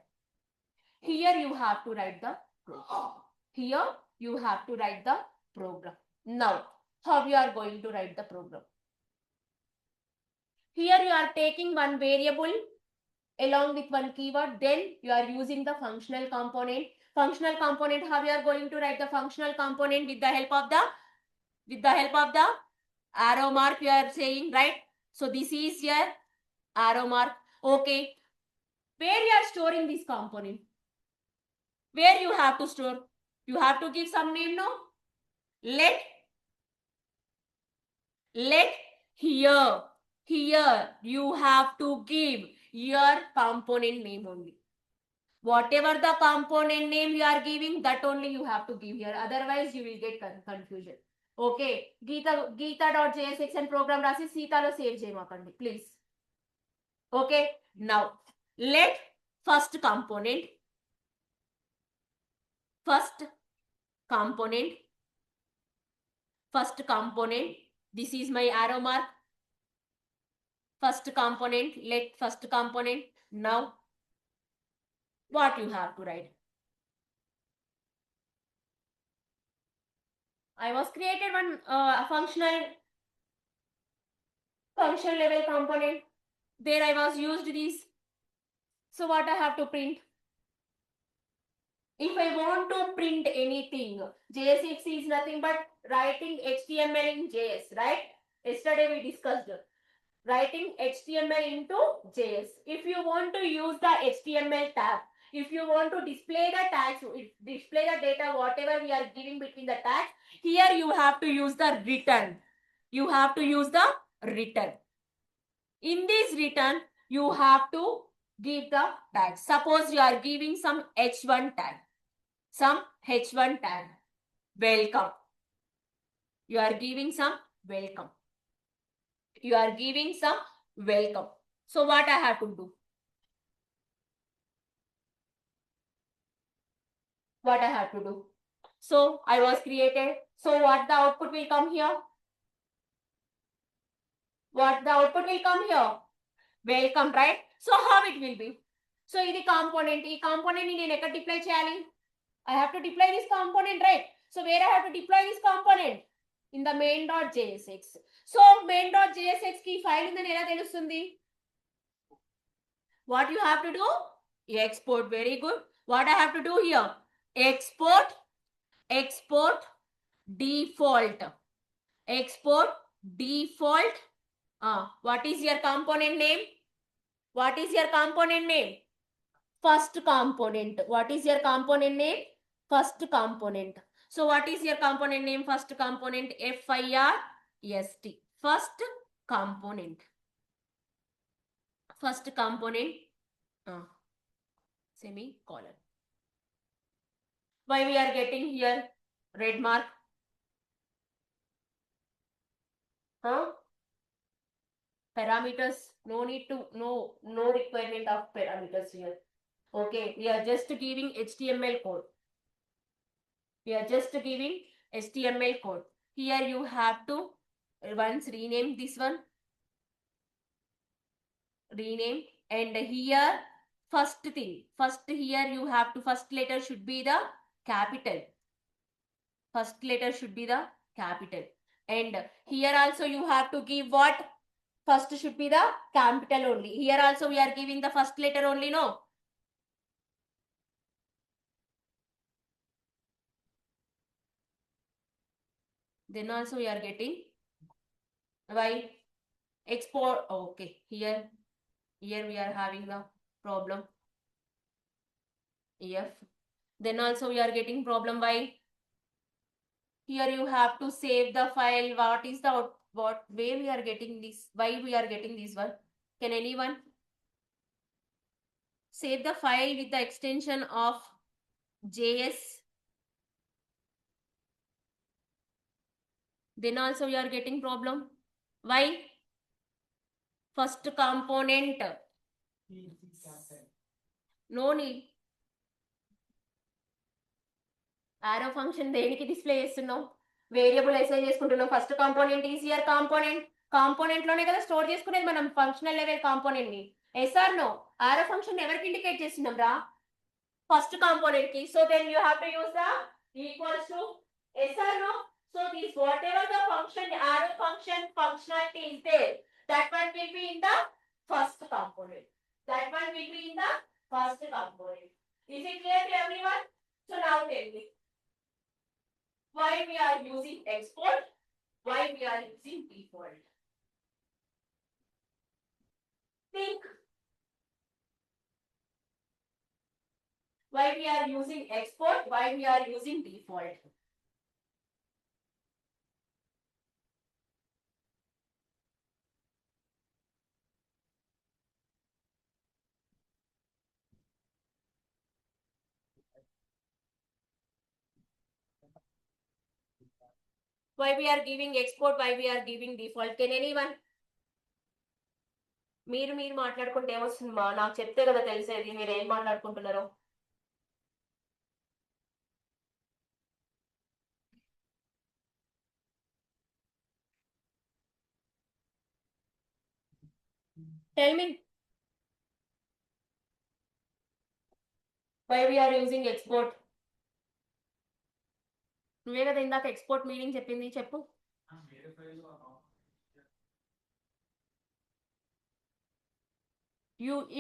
Here you have to write the program. Here you have to write the program. Now, how you are going to write the program? Here you are taking one variable along with one keyword. Then you are using the functional component. Functional component, how you are going to write the functional component with the help of the arrow mark you are saying, right? So this is your arrow mark. Okay. Where you are storing this component? Where you have to store? You have to give some name, no? Let here you have to give your component name only. Whatever the component name you are giving, that only you have to give here. Otherwise, you will get confusion. Okay. Geeta.jsx and program rasi Sita lo save cheyamakandi, please. Okay. Now, let first component. This is my arrow mark. First component, let first component. Now, what you have to write? I was created one function level component. There I was used this. So what I have to print? If I want to print anything, JSX is nothing but writing HTML in JS, right? Yesterday we discussed writing HTML into JS. If you want to use the HTML tag, if you want to display the tags, display the data, whatever we are giving between the tags, here you have to use the return. You have to use the return. In this return, you have to give the tag. Suppose you are giving some H1 tag. Welcome. You are giving some welcome. So what I have to do? So I was created. So what the output will come here? Welcome, right? So how it will be? So this component, in a deploy challenge. I have to deploy this component, right? So where I have to deploy this component? In the main.jsx. So main.jsx key file in the nela telustundi. What you have to do? Export. Very good. What I have to do here? Export default. What is your component name? First component. What is your component name? First component. So what is your component name? First component, FIRST. First component. Semicolon. Why we are getting here red mark? Parameters, no requirement of parameters here. Okay, we are just giving HTML code. We are just giving HTML code. Here you have to once rename this one. Rename, and here first thing, first here you have to, first letter should be the capital. First letter should be the capital. And here also you have to give what? First should be the capital only. Here also we are giving the first letter only, no? Then also we are getting why export. Okay, here we are having the problem F. Then also we are getting problem why. Here you have to save the file. What is the what way we are getting this? Why we are getting this one? Can anyone save the file with the extension of JS? Then also we are getting problem. Why? First component. No need. Arrow function దేనికి display చేస్తున్నాం? Variable assign చేసుకుంటున్నాం. First component is here component లోనే కదా store చేసుకునేది మనం functional level component ని. Yes or no? Arrow function ఎవరికి indicate చేస్తున్నాం రా? ఫస్ట్ కాంపోనెంట్ కి. So then you have to use the equals to yes or no? So this whatever the function arrow function functionality is there, that one will be in the first component. That one will be in the first component. Is it clear to everyone? So now tell me, why we are using export? Why we are using default? Think. Why we are using export? Why we are using default? Why we are giving export? Why we are giving default? Can anyone? మీరు మాట్లాడుకుంటే ఏమొస్తుంది మా? నాకు చెప్తే కదా తెలిసేది మీరు ఏం మాట్లాడుకుంటున్నారో. Tell me. Why we are using export? నువ్వే కదా ఇందాక ఎక్స్పోర్ట్ మీనింగ్ చెప్పింది, చెప్పు.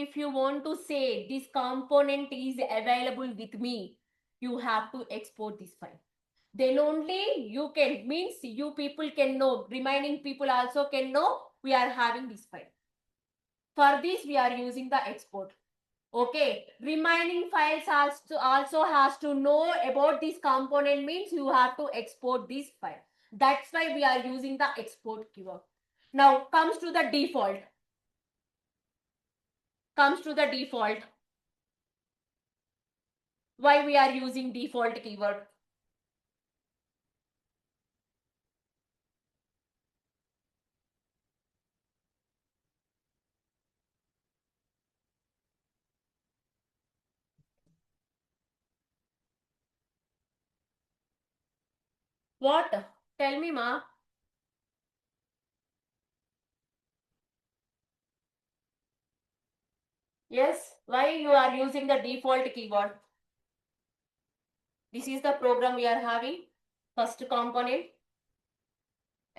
If you want to say this component is available with me, you have to export this file. Then only you can, means you people can know, remaining people also can know we are having this file. For this we are using the export. Okay, remaining files also has to know about this component, means you have to export this file. That's why we are using the export keyword. Now comes to the default. Why we are using default keyword? What? Tell me, ma. Yes, why you are using the default keyword? This is the program we are having. First component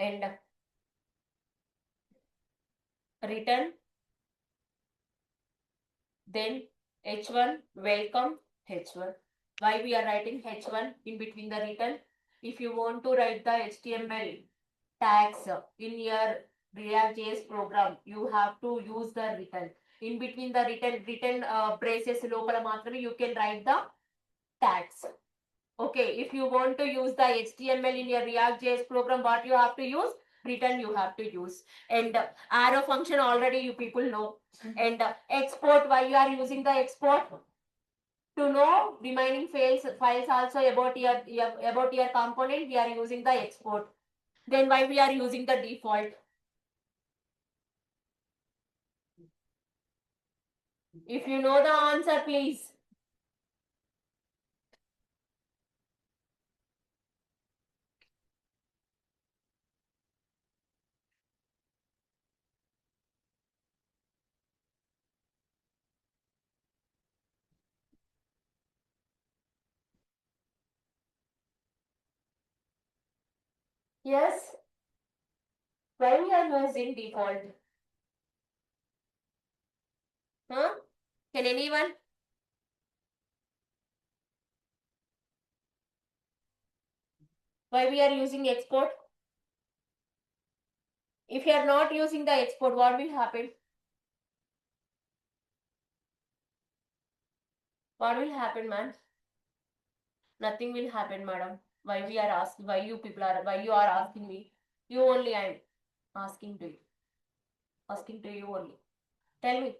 and return, then h1 welcome h1. Why we are writing h1 in between the return? If you want to write the HTML tags in your React.js program, you have to use the return. In between the return braces lopala maatrame you can write the tags. Okay, if you want to use the HTML in your React.js program, what you have to use? Return you have to use. And arrow function already you people know. And export, why you are using the export? To know remaining files also about your component, we are using the export. Then why we are using the default? If you know the answer, please. Yes. Why we are using default? Huh? Can anyone? Why we are using export? If you are not using the export, what will happen? What will happen, man? Nothing will happen, madam. Why we are asking? Why you people are? Why you are asking me? You only. I am asking to you. Asking to you only. Tell me.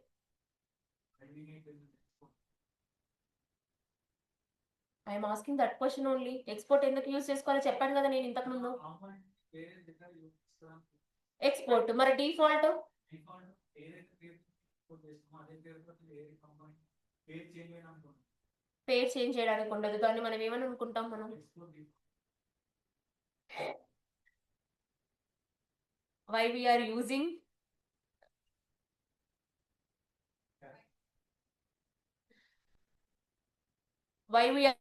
I am asking that question only. Export ఎందుకు use చేసుకోవాలో చెప్పాను కదా నేను ఇంతకు ముందు. Export మరి default పేరు change చేయడానికి ఉండదు. దాన్ని మనం ఏమని అనుకుంటాం మనం? Why we are using? Why we are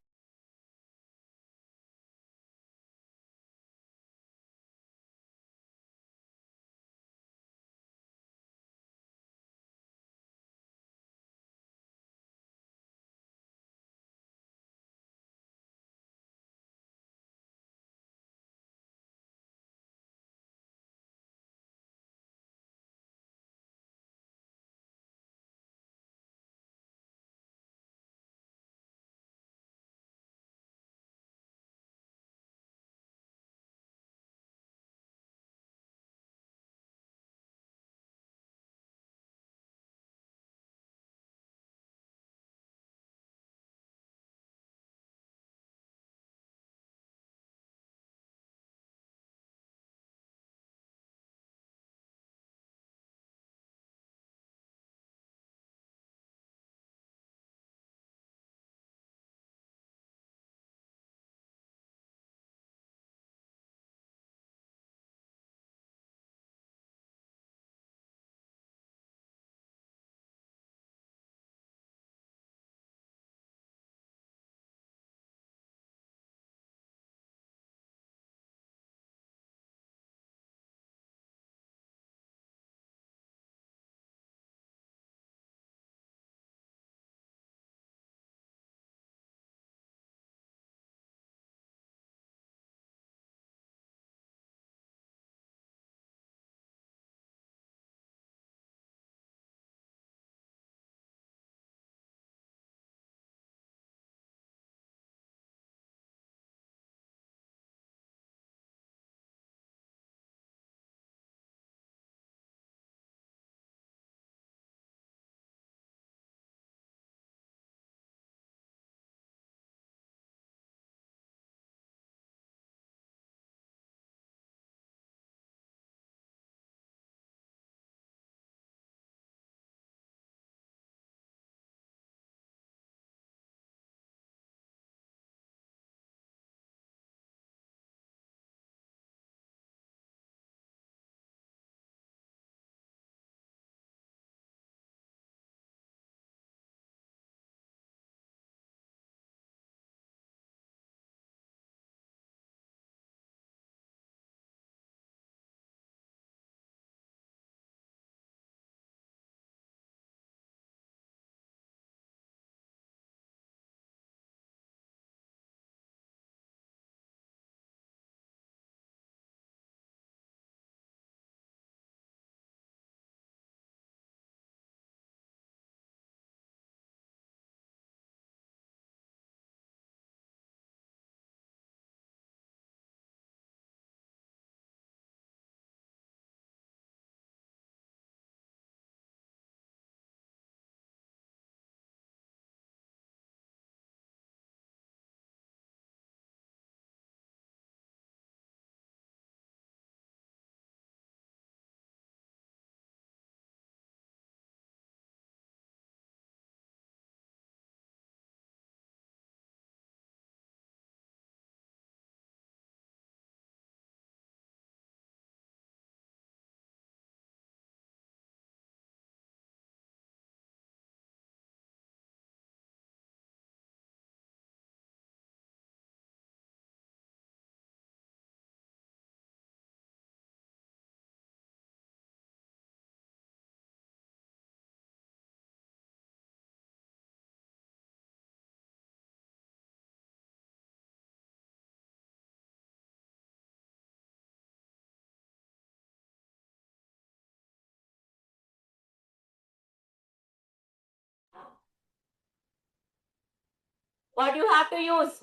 What you have to use?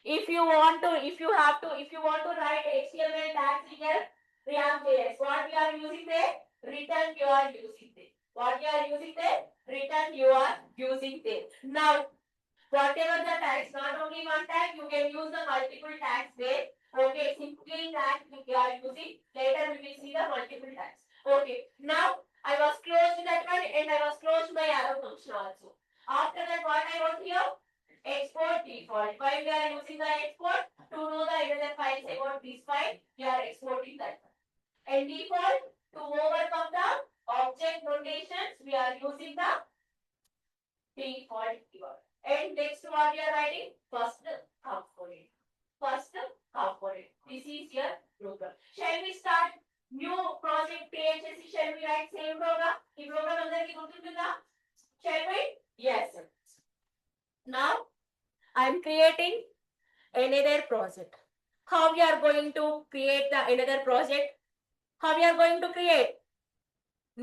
If you want to write HTML tags here, React.js. What we are using there? Return you are using there. What you are using there? Return you are using there. Now, whatever the tags, not only one tag, you can use the multiple tags there. Okay, simply tag you are using. Later we will see the multiple tags. Okay, now I was closed that one and I was closed my arrow function also. After that, what I wrote here? Export default. Why we are using the export? To know the another files about this file, we are exporting that one. And default, to overcome the object notations, we are using the default keyword. And next what we are writing? First component. First component. This is your program. Shall we start new project PHP? Shall we write same program? This program అందరికి గుర్తుంటుందా? Shall we? Yes. Now I am creating another project. How we are going to create the another project? How we are going to create?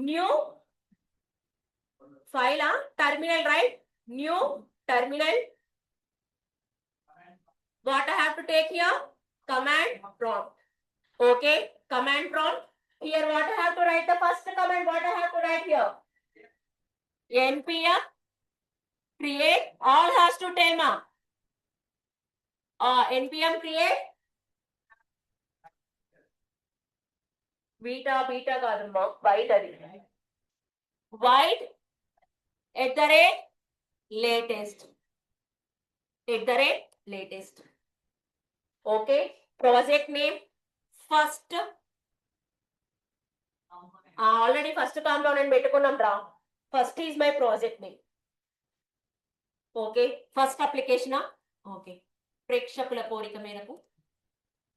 New file, terminal, right? New terminal. What I have to take here? Command prompt. Okay, command prompt. Here what I have to write the first command? What I have to write here? npm create all has to tell ma. npm create beta కాదమ్మా void అది void @latest okay, project name first already first component పెట్టుకున్నాం రా. First is my project name. Okay, first application. Okay, ప్రేక్షకుల కోరిక మేరకు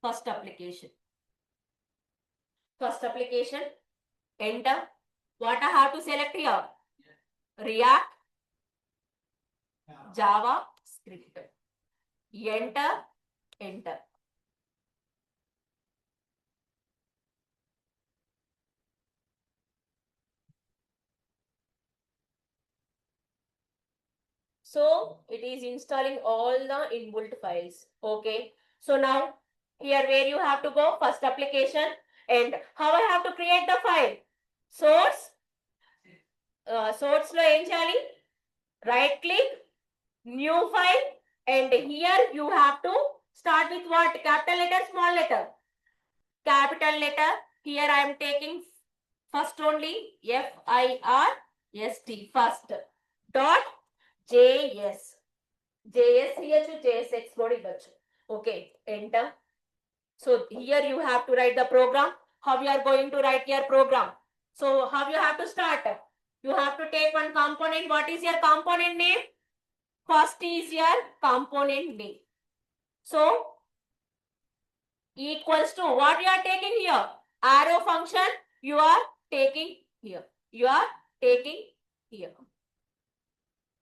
first application. Enter. What I have to select here? React, Java, script. Enter. So it is installing all the inbuilt files. Okay. So now here where you have to go, first application, and how I have to create the file? Source lo em cheyali? Right click, new file, and here you have to start with what? Capital letter, small letter? Capital letter. Here I am taking first only FIRST, first dot JS here to JS export ivachu. Okay, enter. So here you have to write the program. How you are going to write your program? So how you have to start? You have to take one component. What is your component name? First is your component name. So equals to what you are taking here? Arrow function you are taking here.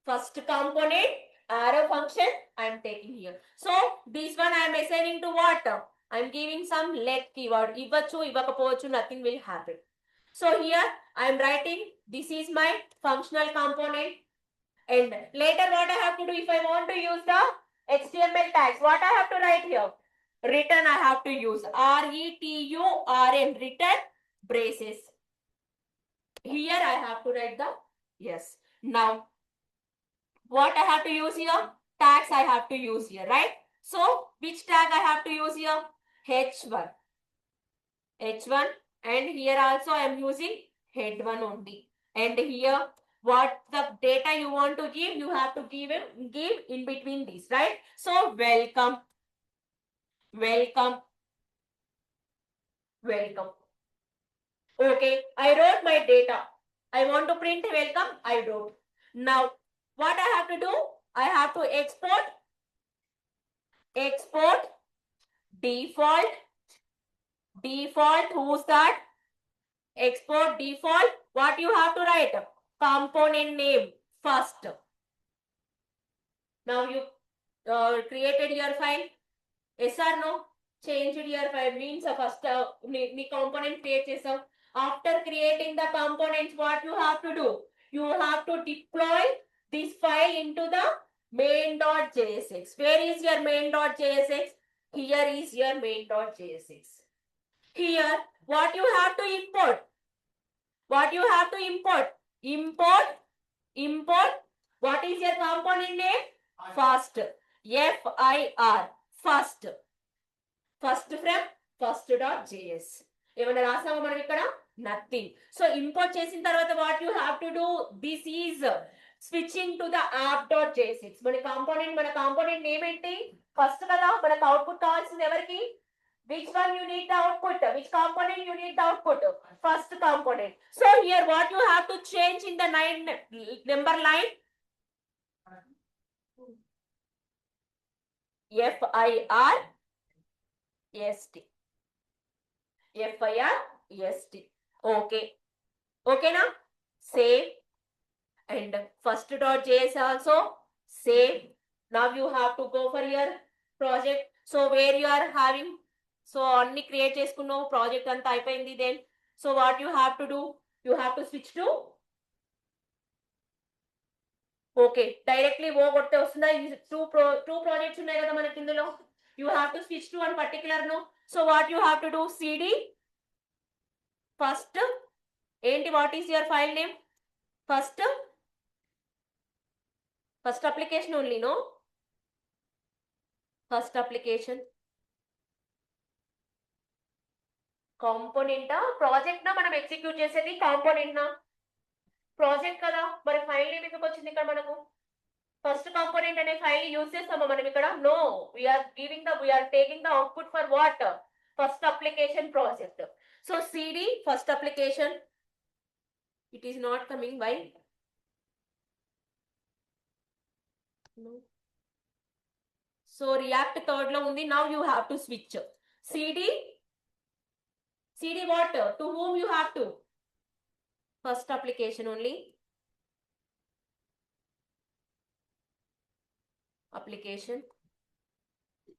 First component, arrow function I am taking here. So this one I am assigning to what? I am giving some let keyword. Ivachu, ivakapochu, nothing will happen. So here I am writing, this is my functional component. And later what I have to do, if I want to use the HTML tags, what I have to write here? Return I have to use. RETURN, return braces. Here I have to write the yes. Now what I have to use here? Tags I have to use here, right? So which tag I have to use here? H1, and here also I am using head1 only. And here what the data you want to give, you have to give in between these, right? So welcome. Okay, I wrote my data. I want to print welcome, I wrote. Now what I have to do? I have to export default. Who's that? Export default. What you have to write? Component name first. Now you created your file. Yes or no? Changed your file means first me component create chesav. After creating the components, what you have to do? You have to deploy this file into the main.jsx. Where is your main.jsx? Here is your main.jsx. Here, what you have to import? What you have to import? Import. What is your component name? First. FIR. First. First from first.js. ఏమన్నా రాసామా మనం ఇక్కడ? Nothing. So import చేసిన తర్వాత what you have to do? This is switching to the app.jsx. మన component name ఏంటి? First కదా మనకు output కావాల్సింది ఎవరికి? Which one you need the output? Which component you need the output? First component. So here what you have to change in the number line? FIRST. FIRST. Okay. Okay now? Save. And first.js also save. Now you have to go for your project. So where you are having, so అన్ని create చేసుకున్నావు, project అంతా అయిపోయింది. Then so what you have to do? You have to switch to okay. Directly ఓ కొడితే వస్తుందా? Two projects ఉన్నాయి కదా మనకి ఇందులో. You have to switch to one particular no. So what you have to do? CD first ఏంటి? What is your file name? First application only no. First application కాంపోనెంటా project నా మనం ఎగ్జిక్యూట్ చేసేది? Component నా ప్రాజెక్ట్ కదా. మరి file name ఎందుకు వచ్చింది ఇక్కడ మనకు? ఫస్ట్ కాంపోనెంట్ అనే ఫైల్ యూజ్ చేస్తామా మనం ఇక్కడ? No, we are taking the output for what? First application project. So CD first application. It is not coming. Why? So React third లో ఉంది. Now you have to switch CD what? To whom you have to? First application only. Application.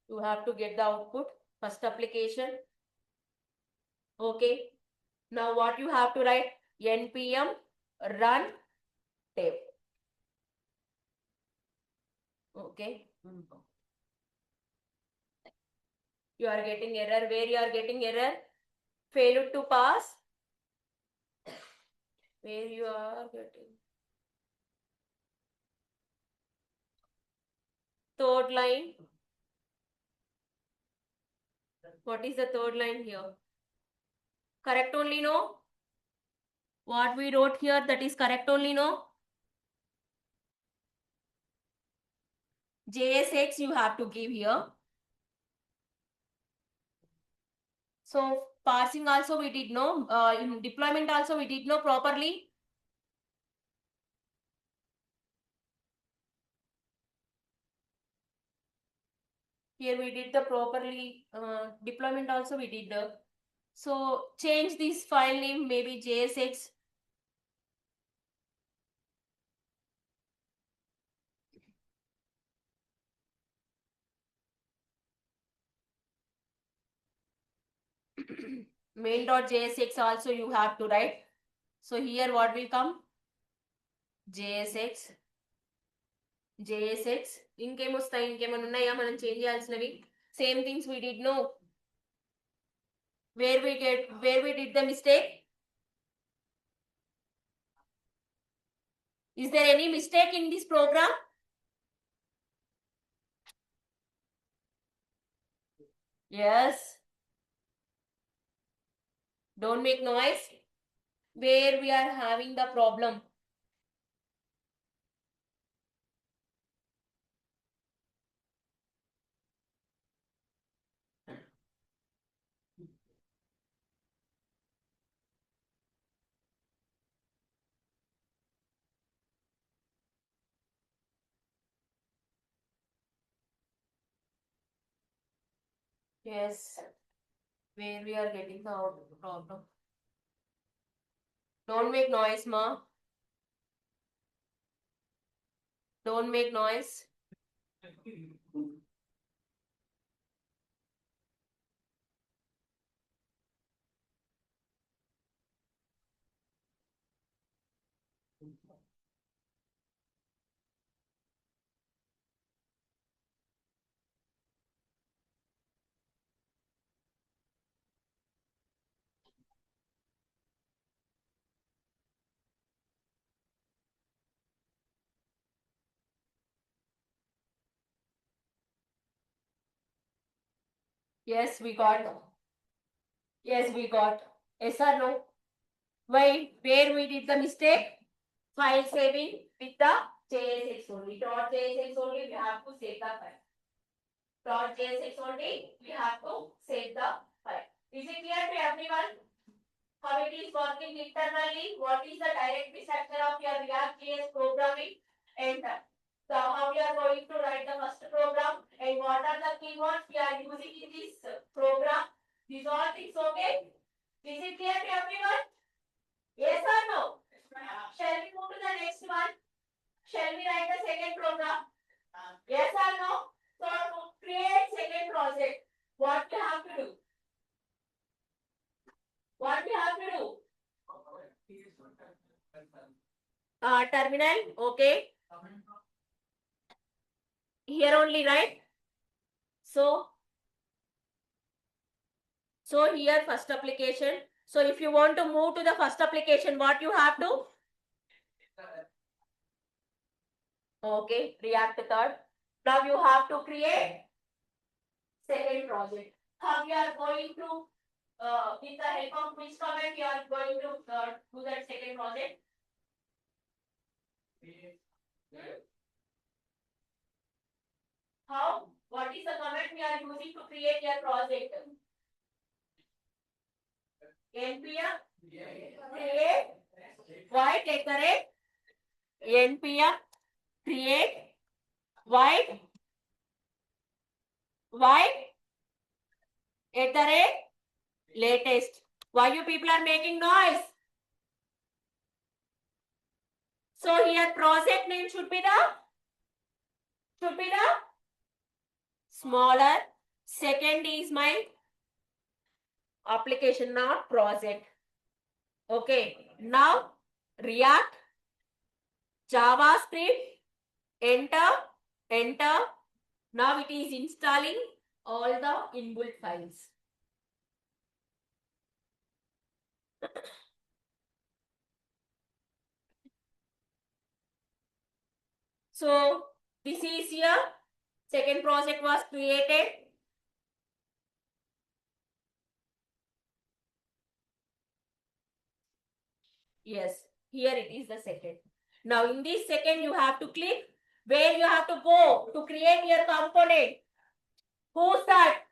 You have to get the output. First application. Okay. Now what you have to write? npm run tab. Okay. You are getting error. Where you are getting error? Failure to pass. Where you are getting third line. What is the third line here? Correct only no? What we wrote here, that is correct only no? JSX you have to give here. So parsing also we did know. In deployment also we did know properly. Here we did the properly deployment also we did. So change this file name, maybe JSX. Main.jsx also you have to write. So here what will come? JSX. ఇంకేం వస్తాయి? ఇంకేమైనా ఉన్నాయా మనం change చేయాల్సినవి? Same things we did know. Where we did the mistake? Is there any mistake in this program? Yes. Don't make noise. Where we are having the problem? Yes. Where we are getting the problem? Don't make noise, ma. Don't make noise. Yes, we got. Yes, we got. Yes or no? Why? Where we did the mistake? File saving with the JSX only. Dot JSX only, we have to save the file. Dot JSX only, we have to save the file. Is it clear to everyone? How it is working internally? What is the directory structure of your React.js programming? And how we are going to write the first program and what are the keywords we are using in this program? These all things okay? Is it clear to everyone? Yes or no? Shall we move to the next one? Shall we write the second program? Yes or no? So to create second project, what we have to do? What we have to do? Terminal, okay. Here only, right? So here first application. So if you want to move to the first application, what you have to? Okay, React third. Now you have to create second project. How you are going to, with the help of which command you are going to do that second project? How? What is the command we are using to create your project? npm create void take the rate npm create void at the rate latest. Why you people are making noise? So here project name should be the smaller. Second is my application, not project. Okay. Now React, JavaScript, enter. Now it is installing all the inbuilt files. So this is here. Second project was created. Yes, here it is the second. Now in this second you have to click where you have to go to create your component. Who's that?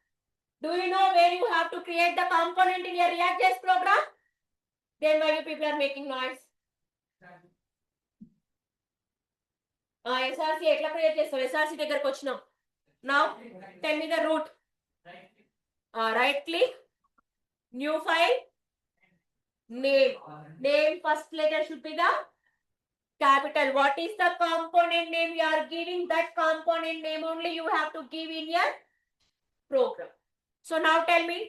Do you know where you have to create the component in your React.js program? Then why you people are making noise? SRC ఎట్లా create చేస్తావు? SRC దగ్గరకు వచ్చినాం. Now tell me the root. Right click, new file, name. Name first letter should be the capital. What is the component name you are giving? That component name only you have to give in your program. So now tell me,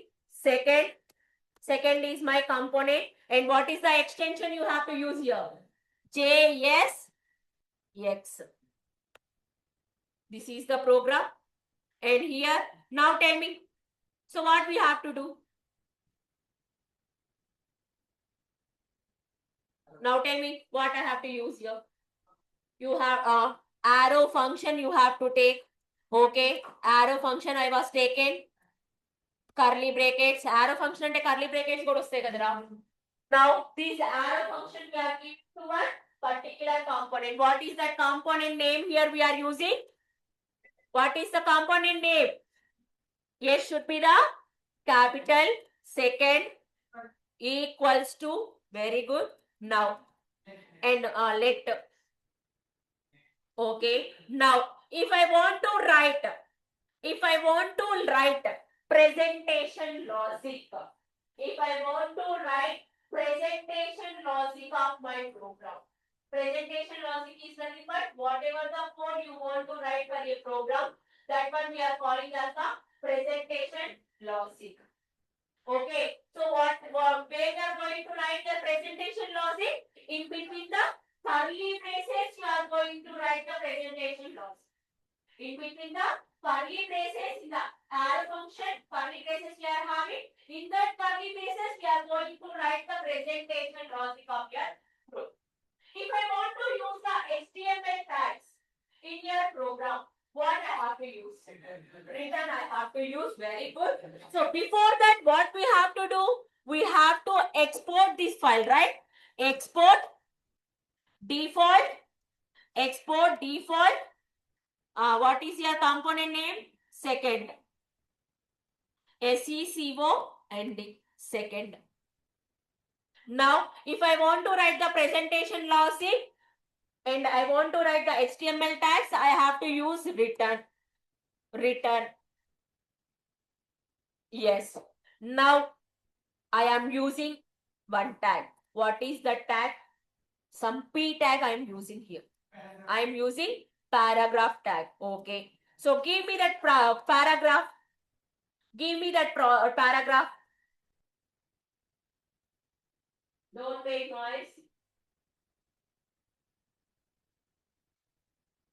second is my component, and what is the extension you have to use here? JSX. This is the program, and here now tell me, so what we have to do? Now tell me what I have to use here. You have arrow function you have to take. Okay, arrow function I was taken. Curly brackets, arrow function ante curly brackets kuda vastayi kadara. Now this arrow function we are giving to one particular component. What is that component name here we are using? What is the component name? Yes, should be the capital. Second equals to, very good. Now and let. Okay, now if I want to write presentation logic, if I want to write presentation logic of my program, presentation logic is nothing but whatever the code you want to write for a program, that one we are calling as the presentation logic. Okay, so where we are going to write the presentation logic? In between the curly braces you are going to write the presentation logic. In between the curly braces, in the arrow function, curly braces we are having. In that curly braces, we are going to write the presentation logic of your program. If I want to use the HTML tags in your program, What I have to use? Return I have to use. Very good. So before that, what we have to do? We have to export this file, right? Export default. Export default. What is your component name? Second. SECO second. Now, if I want to write the presentation logic and I want to write the HTML tags, I have to use return. Return. Yes. Now, I am using one tag. What is the tag? Some P tag I am using here. I am using paragraph tag. Okay. So, give me that paragraph. Give me that paragraph. Don't make noise.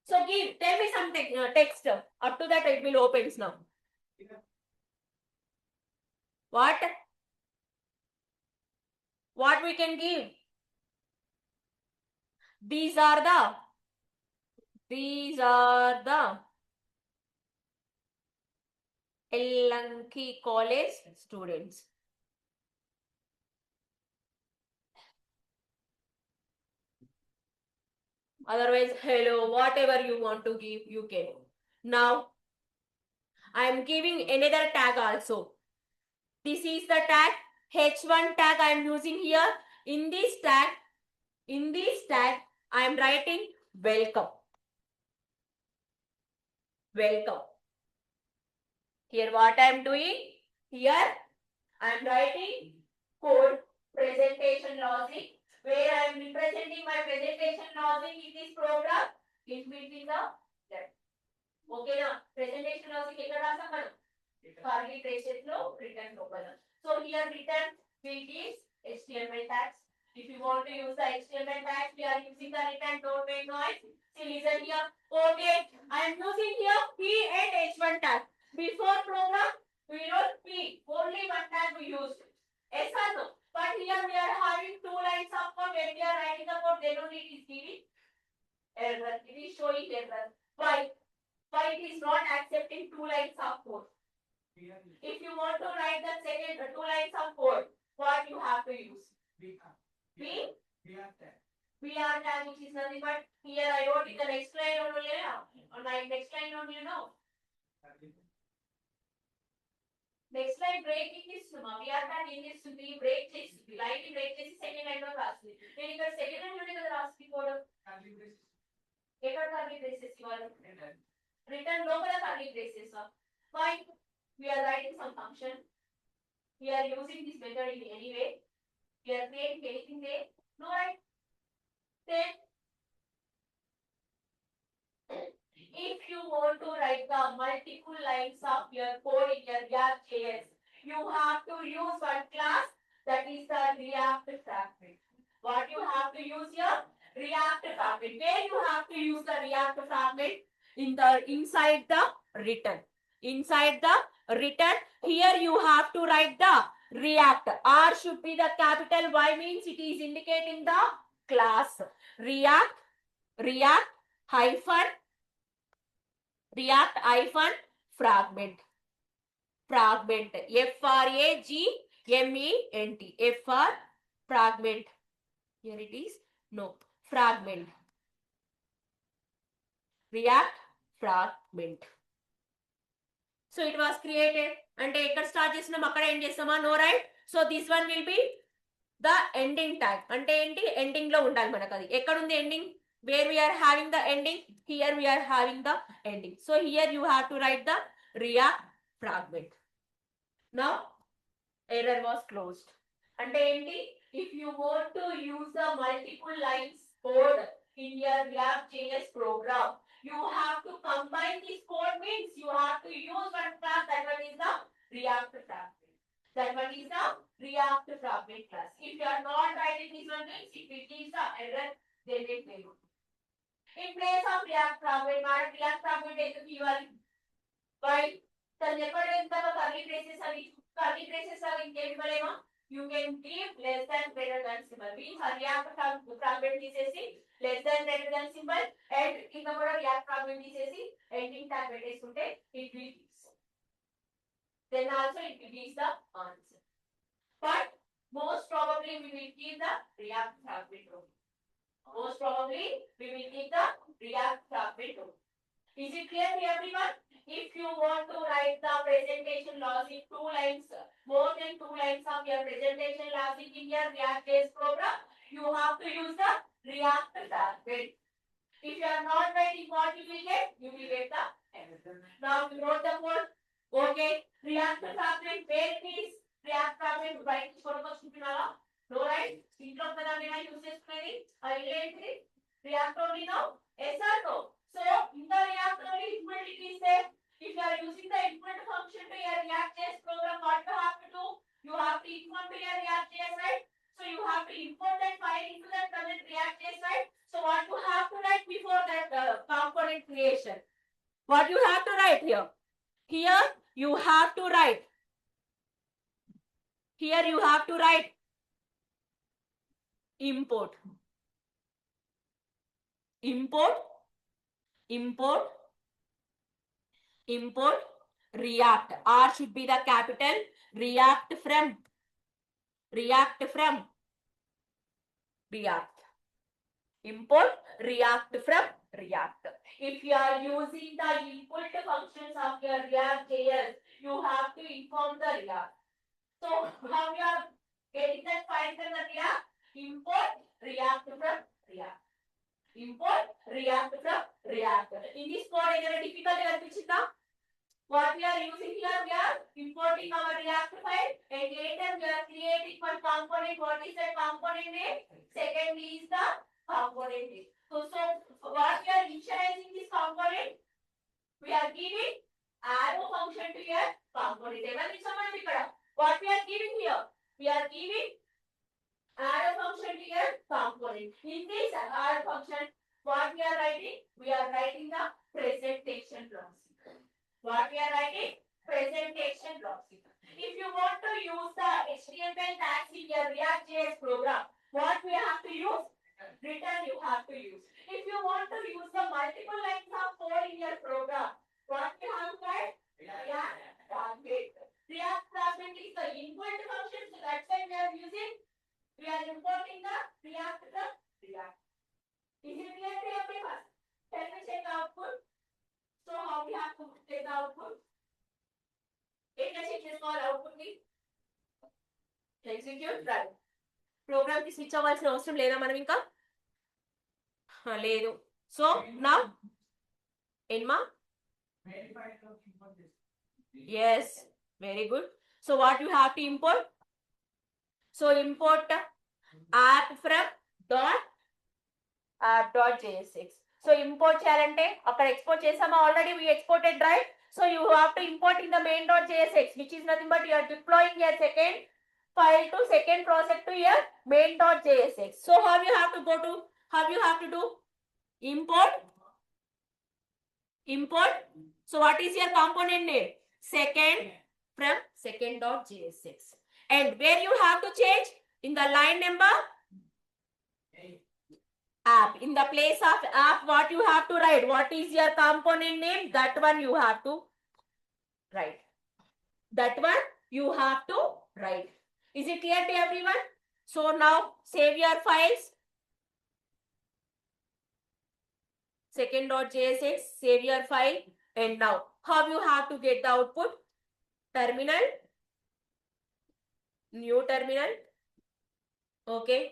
So tell me something, text. Up to that it will opens now. What? What we can give? These are the Elanki College students. Otherwise, hello, whatever you want to give, you can. Now, I am giving another tag also. This is the tag, H1 tag I am using here. In this tag, I am writing welcome. Welcome. Here what I am doing? Here I am writing code presentation logic where I am representing my presentation logic in this program in between the left. Okay now, presentation logic ekkada rasam manam curly braces lo return loopala. So here return will give HTML tags. If you want to use the HTML tags, we are using the return, don't make noise. See, listen here. Okay, I am using here P and H1 tag. Before program, we wrote P. Only one tag we used. Yes or no? But here we are having two lines of code. When we are writing the code, then only it is giving error. It is showing error. Why? Why it is not accepting two lines of code? If you want to write the second two lines of code, what you have to use? BR tag, which is nothing but here I wrote in the next line only. On my next line only, no. Next line break ఇస్తున్నా BR tag ఏం చేస్తుంది break చేస్తుంది line break చేసి second line లో రాస్తుంది నేను ఇక్కడ second line లోనే కదా రాస్తుంది కోడ్ ఎక్కడ కర్లీ బ్రేసెస్ ఇవ్వాలి రిటర్న్ లోపల curly braces why we are writing some function we are using this method in any way we are creating anything there no right then if you want to write the multiple lines of your code in your React.js, you have to use one class that is the React fragment. What you have to use here? React fragment. Where you have to use the React fragment? Inside the return. Inside the return, here you have to write the React. R should be the capital Y means it is indicating the class. React hyphen fragment. Fragment. Fragment. Fragment. Here it is. No. Fragment. React fragment. So it was created. And start చేస్తున్నాం అక్కడ end చేస్తామా no right so this one will be the ending tag అంటే ఏంటి ending లో ఉండాలి మనకు అది ఎక్కడ ఉంది ending where we are having the ending here we are having the ending so here you have to write the React fragment now error was closed ante enti if you want to use the multiple lines code in your React.js program you have to combine this code means you have to use one class that one is the React fragment that one is the React fragment class if you are not writing this one means if it is the error then it will in place of React fragment మనం React fragment ఎందుకు ఇవ్వాలి why తను చెప్పడం ఎంత curly braces అవి ఇంకేం ఇవ్వలేమా you can give less than greater than symbol means React fragment తీసేసి less than greater than symbol and కింద కూడా React fragment తీసేసి ending closing tag పెట్టేస్తుంటే it will gives. Then also it gives the answer. But most probably we will keep the react fragment only. Most probably we will keep the react fragment only. Is it clear to everyone? If you want to write the presentation logic 2 lines, more than 2 lines of your presentation logic in your React-based program, you have to use the React fragment. If you are not writing what you will get the error. Now you wrote the code. Okay, React fragment, where it is? React fragment, right? No, right? Intro kadamena use chestunadi. Identity. React only now. Yes or no? So in the React only implement it is there. If you are using the implement function to your React.js program, what you have to do? You have to import to your React.js, right? So you have to import that file into that current React.js, right? So what you have to write before that component creation? What you have to write here? Here you have to write. Here you have to write import. Import React. R should be the capital. React from React. Import React from React. If you are using the input functions of your React.js, you have to inform the React. So how you are getting that file from the React? Import React from React. Import React from React. In this code, any difficulty anichinda? What we are using here, we are importing our React file and later we are creating one component. What is that component name? Second is the component name. So what we are initializing this component? We are giving arrow function to your component. What we are giving here? We are giving arrow function to your component. In this arrow function, what we are writing? We are writing the presentation logic. What we are writing? Presentation logic. If you want to use the HTML tags in your React.js program, what we have to use? Return you have to use. If you want to use the multiple lines of code in your program, what we have to write? React fragment. React fragment is the input function, so that's why we are using. We are importing the React from React. Is it clear to everyone? Can we check the output? So how we have to check the output? Check this call output ni. Execute run. Program ki switch అవ్వాల్సిన అవసరం లేదా మనం ఇంకా లేదు. So now Enma? Yes, very good. So what you have to import? So import app from app.jsx. So import చేయాలంటే అక్కడ export చేసామా already we exported, right? So you have to import in the main.jsx, which is nothing but you are deploying your second file to second project to your main.jsx. So how you have to do? Import. So what is your component name? Second from second.jsx. And where you have to change? In the line number? App. In the place of app, what you have to write? What is your component name? That one you have to write. Is it clear to everyone? So now save your files. Second.jsx, save your file. And now how you have to get the output? Terminal. New terminal. Okay.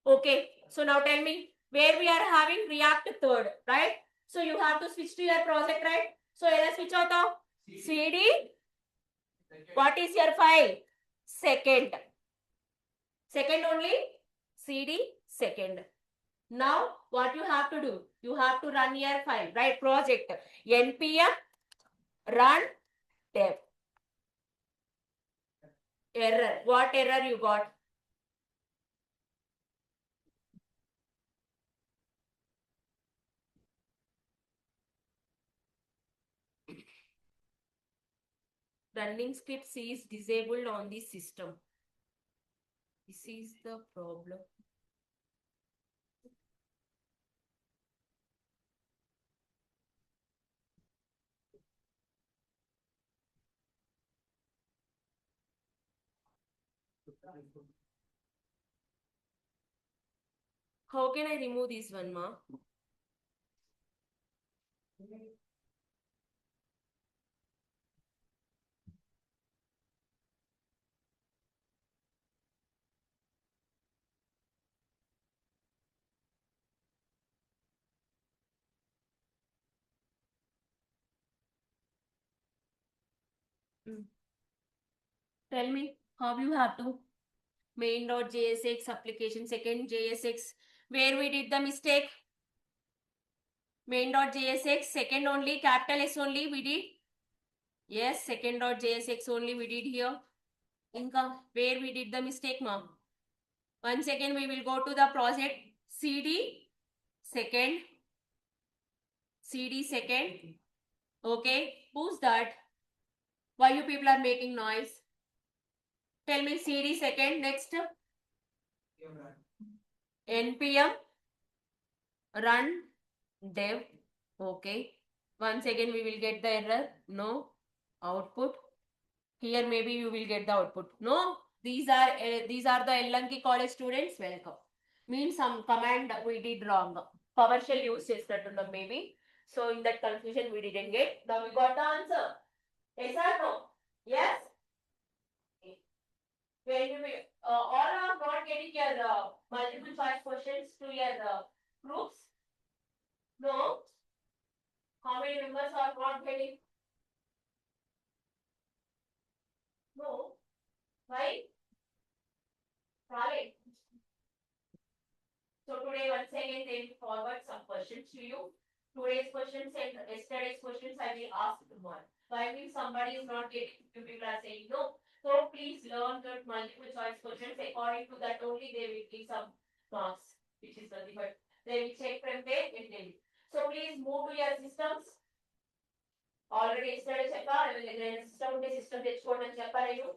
Okay, so now tell me where we are having React third, right? So you have to switch to your project, right? So let's switch out of CD. What is your file? Second only. CD second. Now what you have to do? You have to run your file, right? Project npm run dev. Error. What error you got? Running script is disabled on the system. This is the problem. How can I remove this one, ma? Tell me how you have to. Main.jsx application, second JSX. Where we did the mistake? Main.jsx, second only, capital S only we did. Yes, second.jsx only we did here. Inka, where we did the mistake, ma'am? Once again, we will go to the project CD second. CD second. Okay, who's that? Why you people are making noise? Tell me CD second. Next, npm run dev. Okay. Once again, we will get the error. No output. Here maybe you will get the output. No, these are the Ellanki college students. Welcome. Means some command we did wrong. PowerShell use చేసినట్టున్నాం maybe. So in that confusion we didn't get. Now we got the answer. Yes or no? Yes. When you all are not getting your multiple choice questions to your groups. No. How many members are not getting? No. Why? Right. So today once again they will forward some questions to you. Today's questions and yesterday's questions I will ask tomorrow. Why means somebody is not getting, you people are saying no. So please learn the multiple choice questions. According to that only they will give some marks, which is nothing but they will check from there and tell you. So please move to your systems. Already yesterday చెప్పారు system ఉంటే system తెచ్చుకోండి అని చెప్పారు you.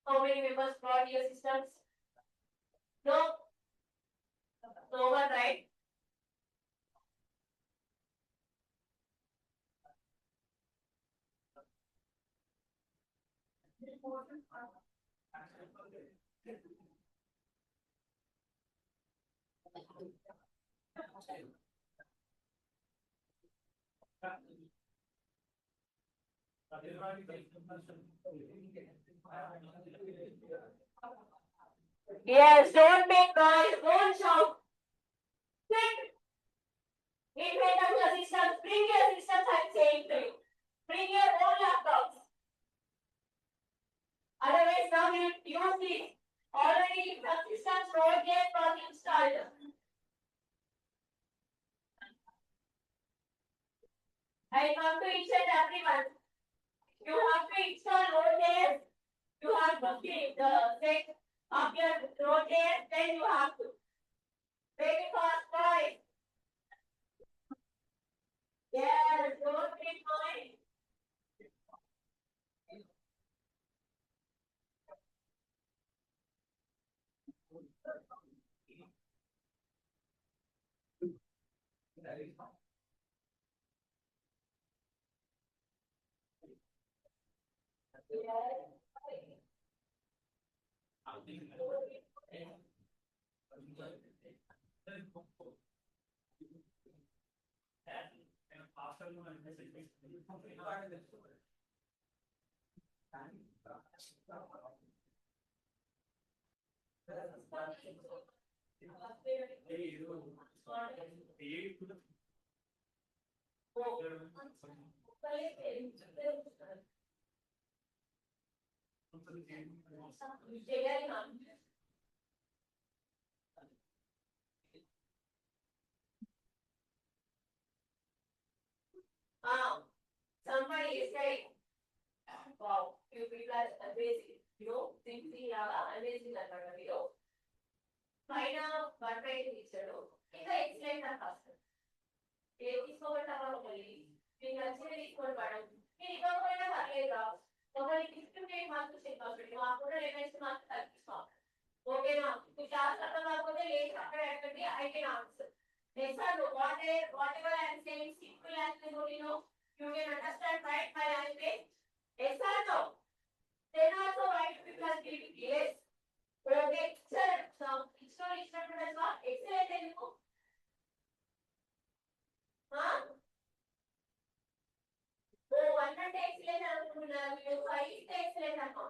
How many members brought your systems? No. No one, right? Yes, don't make noise, don't shout. Sit in front of your systems. Bring your systems, I'm saying to you. Bring your own laptops. Otherwise, now you use this. Already the systems Node.js was installed. I come to each and everyone. You have to install Node.js. You have to set up your Node.js, then you have to. Make it fast, guys. Yes, don't make noise. Somebody is ready. Wow, you people are amazing. You know, thinking amazing అన్నమాట మీరు. పైన 1/2 ఇచ్చాడు. ఇంకా excellent అని రాస్తాడు. ఏది తీసుకోమంటారో మళ్ళీ మీకు నచ్చింది తీసుకోండి మేడం. మీరు ఇవ్వకపోయినా పర్లేదు రా. ఒకరికి గిఫ్ట్ ప్లేట్ మాత్రం చెప్పండి. మాకు కూడా రిమైన్స్ మాత్రం తగ్గిస్తాం. ఓకేనా? మీకు క్లాస్ అర్థం కాకపోతే లేచి అక్కడ ఎక్కండి. I can answer. Yes or no? Whatever I am saying, simple language only, no. You can understand, right? My language. Yes or no? Then also write because yes. Okay, sir. So, excellent as well. Excellent ఎందుకు? ఓ 1 అంటే excellent అనుకుంటున్నారు. మీరు 5 ఇస్తే excellent అమ్మా.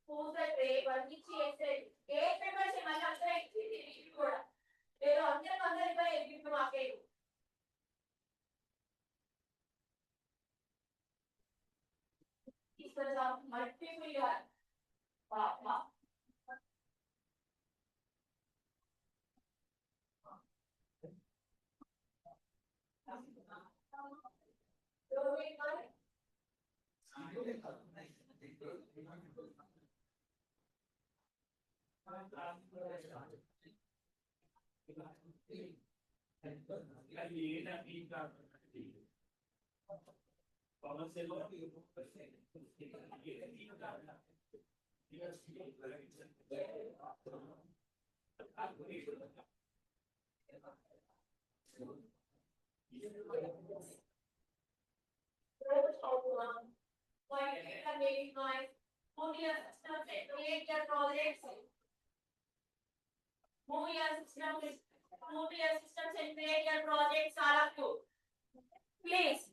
2 అంటే 1 ఇచ్చి excellent. ఏ papers మళ్ళీ అందరూ ఇచ్చి తిరిగి కూడా. నేను అందరిపై గిఫ్ట్ మాకేడు. ఇక్కడ మల్టిపుల్ పాపా Move your systems and create your projects, all of you. Please.